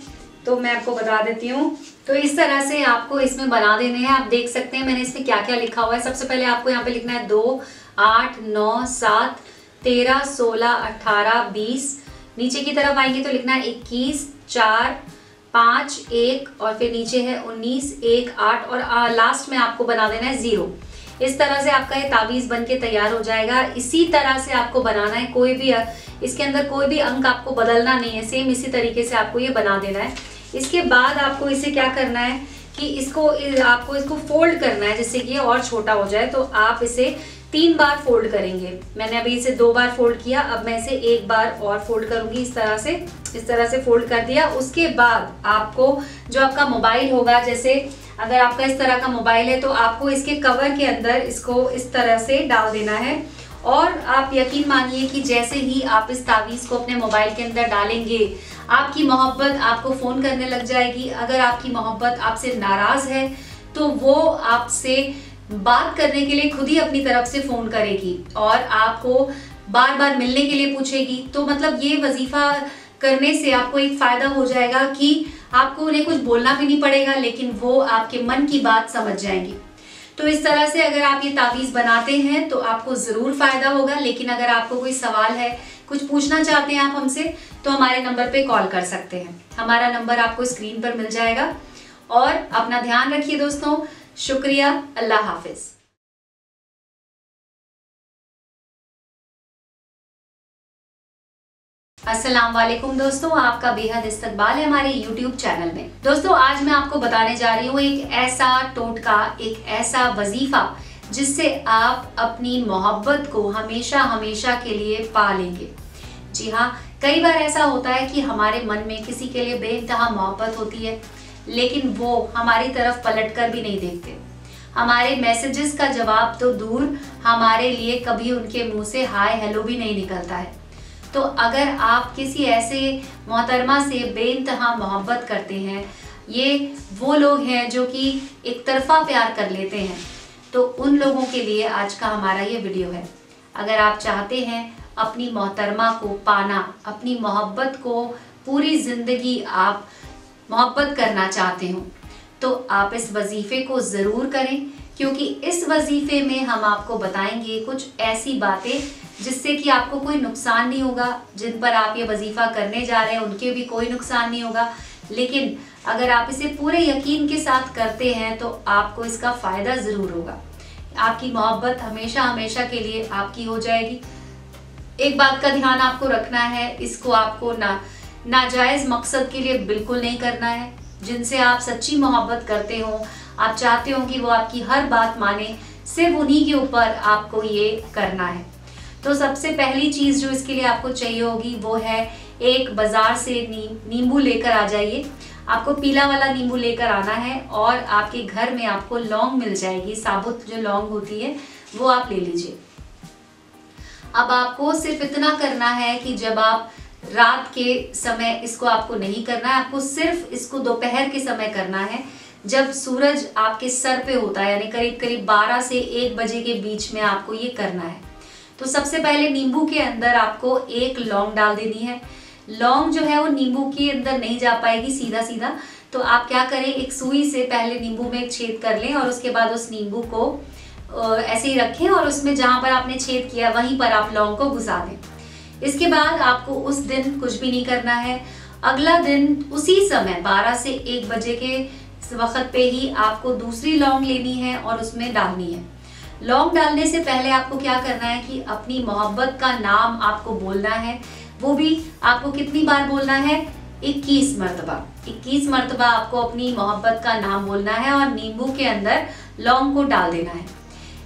तो मैं आपको बता देती हूँ। तो इस तरह से आपको इसमें बना देने हैं। आप देख सकते हैं मैंने इसमें क्या क्या लिखा हुआ है। सबसे पहले आपको यहाँ पे लिखना है 2, 8, 9, 7, 13, 16, 18, 20। नीचे की तरफ आएंगे तो लिखना है 21, 4, 5, 1 और फिर नीचे है 19, 1, 8 और लास्ट में आपको बना देना है 0। इस तरह से आपका ये तावीज़ बन के तैयार हो जाएगा। इसी तरह से आपको बनाना है, कोई भी इसके अंदर कोई भी अंक आपको बदलना नहीं है, सेम इसी तरीके से आपको ये बना देना है। इसके बाद आपको इसे क्या करना है कि आपको इसको फोल्ड करना है जिससे कि ये और छोटा हो जाए। तो आप इसे 3 बार फोल्ड करेंगे। मैंने अभी इसे 2 बार फोल्ड किया, अब मैं इसे 1 बार और फोल्ड करूंगी। इस तरह से फोल्ड कर दिया। उसके बाद आपको जो आपका मोबाइल होगा, जैसे अगर आपका इस तरह का मोबाइल है तो आपको इसके कवर के अंदर इसको इस तरह से डाल देना है और आप यकीन मानिए कि जैसे ही आप इस तावीज़ को अपने मोबाइल के अंदर डालेंगे, आपकी मोहब्बत आपको फ़ोन करने लग जाएगी। अगर आपकी मोहब्बत आपसे नाराज़ है तो वो आपसे बात करने के लिए खुद ही अपनी तरफ से फ़ोन करेगी और आपको बार बार मिलने के लिए पूछेगी। तो मतलब ये वजीफ़ा करने से आपको एक फ़ायदा हो जाएगा कि आपको उन्हें कुछ बोलना भी नहीं पड़ेगा, लेकिन वो आपके मन की बात समझ जाएंगी। तो इस तरह से अगर आप ये तावीज़ बनाते हैं तो आपको ज़रूर फ़ायदा होगा। लेकिन अगर आपको कोई सवाल है, कुछ पूछना चाहते हैं आप हमसे, तो हमारे नंबर पे कॉल कर सकते हैं। हमारा नंबर आपको स्क्रीन पर मिल जाएगा। और अपना ध्यान रखिए दोस्तों। शुक्रिया। अल्लाह हाफिज़। अस्सलाम वालेकुम दोस्तों, आपका बेहद इस्तकबाल है हमारे YouTube चैनल में। दोस्तों आज मैं आपको बताने जा रही हूँ एक ऐसा टोटका, एक ऐसा वजीफा जिससे आप अपनी मोहब्बत को हमेशा हमेशा के लिए पा लेंगे। जी हाँ, कई बार ऐसा होता है कि हमारे मन में किसी के लिए बेइंतहा मोहब्बत होती है, लेकिन वो हमारी तरफ पलट कर भी नहीं देखते। हमारे मैसेजेस का जवाब तो दूर, हमारे लिए कभी उनके मुंह से हाय हेलो भी नहीं निकलता है। तो अगर आप किसी ऐसे मोहतरमा से बेइंतहा मोहब्बत करते हैं, ये वो लोग हैं जो कि एक तरफा प्यार कर लेते हैं, तो उन लोगों के लिए आज का हमारा ये वीडियो है। अगर आप चाहते हैं अपनी मोहतरमा को पाना, अपनी मोहब्बत को पूरी ज़िंदगी आप मोहब्बत करना चाहते हो, तो आप इस वजीफ़े को ज़रूर करें, क्योंकि इस वजीफ़े में हम आपको बताएंगे कुछ ऐसी बातें जिससे कि आपको कोई नुकसान नहीं होगा। जिन पर आप ये वजीफ़ा करने जा रहे हैं उनके भी कोई नुकसान नहीं होगा, लेकिन अगर आप इसे पूरे यकीन के साथ करते हैं तो आपको इसका फ़ायदा ज़रूर होगा। आपकी मोहब्बत हमेशा हमेशा के लिए आपकी हो जाएगी। एक बात का ध्यान आपको रखना है, इसको आपको नाजायज़ मकसद के लिए बिल्कुल नहीं करना है। जिनसे आप सच्ची मोहब्बत करते हो, आप चाहते हो कि वो आपकी हर बात माने, सिर्फ उन्हीं के ऊपर आपको ये करना है। तो सबसे पहली चीज़ जो इसके लिए आपको चाहिए होगी वो है, एक बाज़ार से नींबू लेकर आ जाइए। आपको पीला वाला नींबू लेकर आना है और आपके घर में आपको लौंग मिल जाएगी, साबुत जो लौंग होती है वो आप ले लीजिए। अब आपको सिर्फ इतना करना है कि जब आप रात के समय, इसको आपको नहीं करना है, आपको सिर्फ इसको दोपहर के समय करना है, जब सूरज आपके सर पे होता है, यानी करीब करीब 12 से 1 बजे के बीच में आपको ये करना है। तो सबसे पहले नींबू के अंदर आपको एक लौंग डाल देनी है। लौंग जो है वो नींबू के अंदर नहीं जा पाएगी सीधा सीधा, तो आप क्या करें, एक सुई से पहले नींबू में एक छेद कर लें और उसके बाद उस नींबू को ऐसे ही रखें और उसमें जहाँ पर आपने छेद किया वहीं पर आप लौंग को घुसा दें। इसके बाद आपको उस दिन कुछ भी नहीं करना है। अगला दिन उसी समय 12 से 1 बजे के वक्त पे ही आपको दूसरी लौंग लेनी है और उसमें डालनी है। लौंग डालने से पहले आपको क्या करना है कि अपनी मोहब्बत का नाम आपको बोलना है। वो भी आपको कितनी बार बोलना है, 21 मरतबा। 21 मरतबा आपको अपनी मोहब्बत का नाम बोलना है और नींबू के अंदर लौंग को डाल देना है।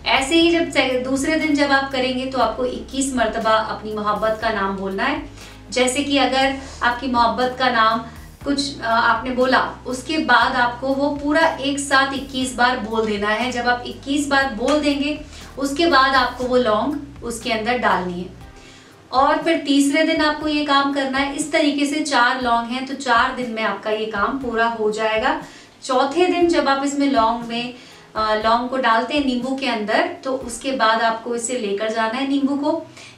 ऐसे ही जब दूसरे दिन जब आप करेंगे तो आपको 21 मरतबा अपनी मोहब्बत का नाम बोलना है। जैसे कि अगर आपकी मोहब्बत का नाम कुछ आपने बोला, उसके बाद आपको वो पूरा एक साथ 21 बार बोल देना है। जब आप 21 बार बोल देंगे उसके बाद आपको वो लौंग उसके अंदर डालनी है और फिर तीसरे दिन आपको ये काम करना है। इस तरीके से 4 लौंग हैं तो 4 दिन में आपका ये काम पूरा हो जाएगा। चौथे दिन जब आप इसमें लौंग को डालते हैं नींबू के अंदर, तो उसके बाद आपको इसे लेकर जाना है, नींबू को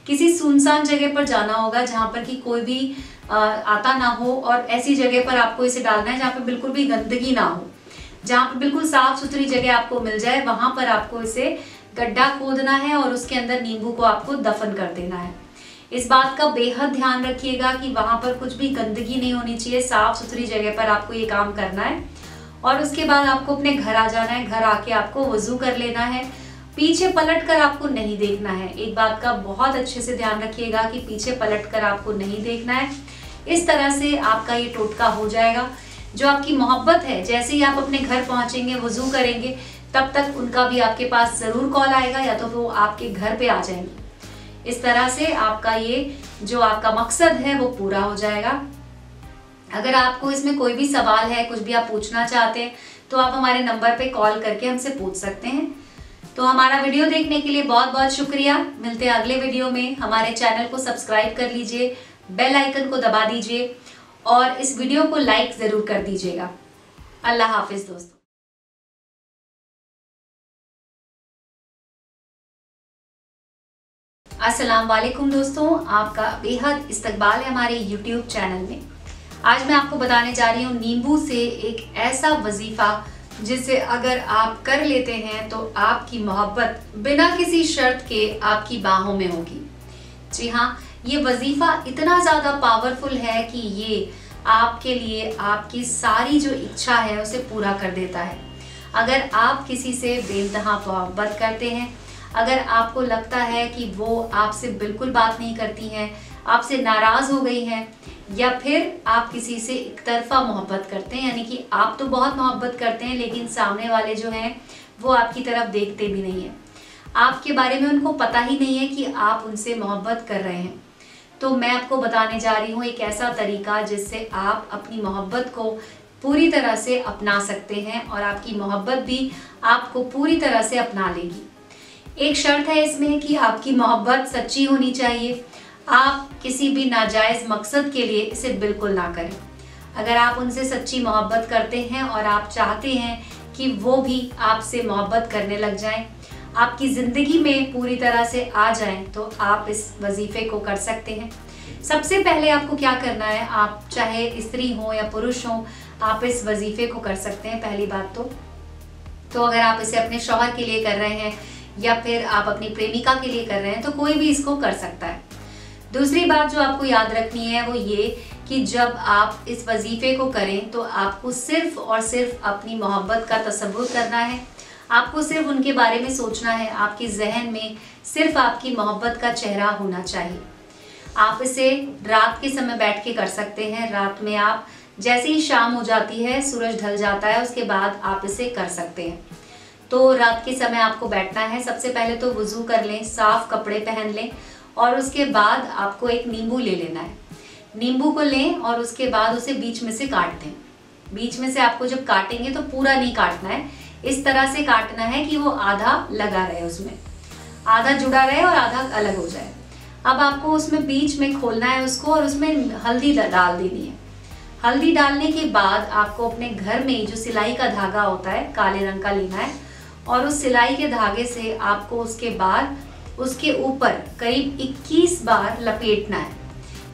किसी सुनसान जगह पर जाना होगा जहाँ पर कि कोई भी आता ना हो, और ऐसी जगह पर आपको इसे डालना है जहाँ पर बिल्कुल भी गंदगी ना हो, जहाँ पर बिल्कुल साफ सुथरी जगह आपको मिल जाए, वहां पर आपको इसे गड्ढा खोदना है और उसके अंदर नींबू को आपको दफन कर देना है। इस बात का बेहद ध्यान रखिएगा कि वहां पर कुछ भी गंदगी नहीं होनी चाहिए, साफ सुथरी जगह पर आपको ये काम करना है। और उसके बाद आपको अपने घर आ जाना है। घर आके आपको वजू कर लेना है। पीछे पलट कर आपको नहीं देखना है। एक बात का बहुत अच्छे से ध्यान रखिएगा कि पीछे पलट कर आपको नहीं देखना है। इस तरह से आपका ये टोटका हो जाएगा। जो आपकी मोहब्बत है, जैसे ही आप अपने घर पहुंचेंगे, वजू करेंगे, तब तक उनका भी आपके पास जरूर कॉल आएगा या तो वो आपके घर पे आ जाएंगे। इस तरह से आपका ये जो आपका मकसद है वो पूरा हो जाएगा। अगर आपको इसमें कोई भी सवाल है, कुछ भी आप पूछना चाहते हैं, तो आप हमारे नंबर पे कॉल करके हमसे पूछ सकते हैं। तो हमारा वीडियो देखने के लिए बहुत बहुत शुक्रिया। मिलते हैं अगले वीडियो में। हमारे चैनल को सब्सक्राइब कर लीजिए, बेल आइकन को दबा दीजिए और इस वीडियो को लाइक जरूर कर दीजिएगा। अल्लाह हाफिज दोस्तों। अस्सलाम वालेकुम दोस्तों, आपका बेहद इस्तकबाल है हमारे YouTube चैनल में। आज मैं आपको बताने जा रही हूँ नींबू से एक ऐसा वजीफा जिसे अगर आप कर लेते हैं तो आपकी मोहब्बत बिना किसी शर्त के आपकी बाहों में होगी। जी हाँ, ये वजीफा इतना ज़्यादा पावरफुल है कि ये आपके लिए आपकी सारी जो इच्छा है उसे पूरा कर देता है। अगर आप किसी से बेइंतहा मोहब्बत करते हैं, अगर आपको लगता है कि वो आपसे बिल्कुल बात नहीं करती हैं, आपसे नाराज़ हो गई हैं, या फिर आप किसी से एक तरफा मोहब्बत करते हैं, यानी कि आप तो बहुत मोहब्बत करते हैं लेकिन सामने वाले जो हैं वो आपकी तरफ देखते भी नहीं हैं, आपके बारे में उनको पता ही नहीं है कि आप उनसे मोहब्बत कर रहे हैं, तो मैं आपको बताने जा रही हूँ एक ऐसा तरीका जिससे आप अपनी मोहब्बत को पूरी तरह से अपना सकते हैं और आपकी मोहब्बत भी आपको पूरी तरह से अपना लेगी। एक शर्त है इसमें कि आपकी मोहब्बत सच्ची होनी चाहिए। आप किसी भी नाजायज़ मकसद के लिए इसे बिल्कुल ना करें। अगर आप उनसे सच्ची मोहब्बत करते हैं और आप चाहते हैं कि वो भी आपसे मोहब्बत करने लग जाएं, आपकी ज़िंदगी में पूरी तरह से आ जाएं, तो आप इस वजीफ़े को कर सकते हैं। सबसे पहले आपको क्या करना है, आप चाहे स्त्री हो या पुरुष हो, आप इस वजीफ़े को कर सकते हैं। पहली बात तो अगर आप इसे अपने शौहर के लिए कर रहे हैं या फिर आप अपनी प्रेमिका के लिए कर रहे हैं तो कोई भी इसको कर सकता है। दूसरी बात जो आपको याद रखनी है वो ये कि जब आप इस वजीफे को करें तो आपको सिर्फ और सिर्फ अपनी मोहब्बत का तसव्वुर करना है। आपको सिर्फ उनके बारे में सोचना है। आपके जहन में सिर्फ आपकी मोहब्बत का चेहरा होना चाहिए। आप इसे रात के समय बैठ के कर सकते हैं। रात में आप जैसे ही शाम हो जाती है, सूरज ढल जाता है, उसके बाद आप इसे कर सकते हैं। तो रात के समय आपको बैठना है। सबसे पहले तो वुज़ू कर लें, साफ कपड़े पहन लें और उसके बाद आपको एक नींबू ले लेना है। नींबू को लें और उसके बाद उसे बीच में से काट दें। बीच में से आपको जब काटेंगे तो पूरा नहीं काटना है, इस तरह से काटना है कि वो आधा लगा रहे, उसमें आधा जुड़ा रहे और आधा अलग हो जाए। अब आपको उसमें बीच में खोलना है उसको और उसमें हल्दी डाल देनी है। हल्दी डालने के बाद आपको अपने घर में जो सिलाई का धागा होता है काले रंग का लेना है और उस सिलाई के धागे से आपको उसके बाद उसके ऊपर करीब 21 बार लपेटना है।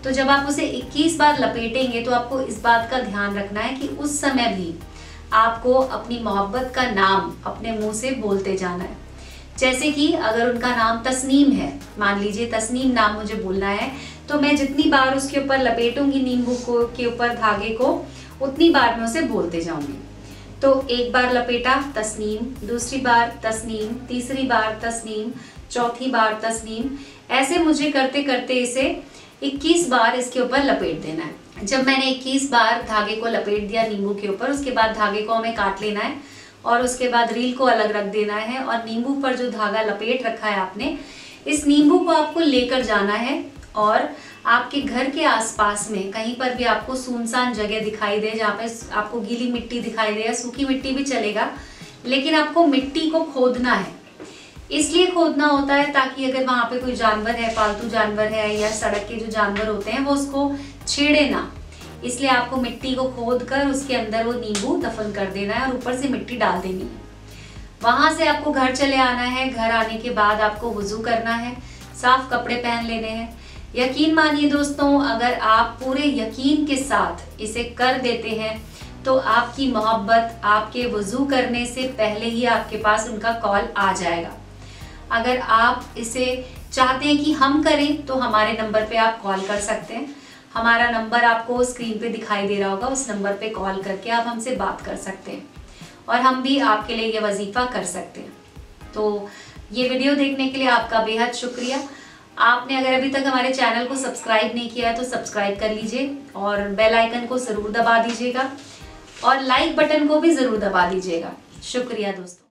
तो जब आप उसे 21 बार लपेटेंगे तो आपको इस बात का ध्यान रखना है कि उस समय भी आपको अपनी मोहब्बत का नाम अपने मुंह से बोलते जाना है। जैसे कि अगर उनका नाम तस्नीम है, मान लीजिए तस्नीम नाम मुझे बोलना है, तो मैं जितनी बार उसके ऊपर लपेटूंगी नींबू को के ऊपर धागे को, उतनी बार मैं उसे बोलते जाऊंगी। तो एक बार लपेटा तस्नीम, दूसरी बार तस्नीम, तीसरी बार तस्नीम, चौथी बार तस्नीम, ऐसे मुझे करते करते इसे 21 बार इसके ऊपर लपेट देना है। जब मैंने 21 बार धागे को लपेट दिया नींबू के ऊपर, उसके बाद धागे को हमें काट लेना है और उसके बाद रील को अलग रख देना है और नींबू पर जो धागा लपेट रखा है आपने, इस नींबू को आपको लेकर जाना है और आपके घर के आसपास में कहीं पर भी आपको सुनसान जगह दिखाई दे, जहाँ पे आपको गीली मिट्टी दिखाई दे या सूखी मिट्टी भी चलेगा, लेकिन आपको मिट्टी को खोदना है। इसलिए खोदना होता है ताकि अगर वहाँ पे कोई जानवर है, पालतू जानवर है या सड़क के जो जानवर होते हैं वो उसको छेड़े ना, इसलिए आपको मिट्टी को खोद कर उसके अंदर वो नींबू दफन कर देना है और ऊपर से मिट्टी डाल देनी है। वहां से आपको घर चले आना है। घर आने के बाद आपको वुज़ू करना है, साफ कपड़े पहन लेने हैं। यकीन मानिए दोस्तों, अगर आप पूरे यकीन के साथ इसे कर देते हैं तो आपकी मोहब्बत आपके वुज़ू करने से पहले ही आपके पास उनका कॉल आ जाएगा। अगर आप इसे चाहते हैं कि हम करें तो हमारे नंबर पे आप कॉल कर सकते हैं। हमारा नंबर आपको स्क्रीन पे दिखाई दे रहा होगा, उस नंबर पे कॉल करके आप हमसे बात कर सकते हैं और हम भी आपके लिए ये वजीफा कर सकते हैं। तो ये वीडियो देखने के लिए आपका बेहद शुक्रिया। आपने अगर अभी तक हमारे चैनल को सब्सक्राइब नहीं किया है तो सब्सक्राइब कर लीजिए और बेल आइकन को ज़रूर दबा दीजिएगा और लाइक बटन को भी ज़रूर दबा दीजिएगा। शुक्रिया दोस्तों।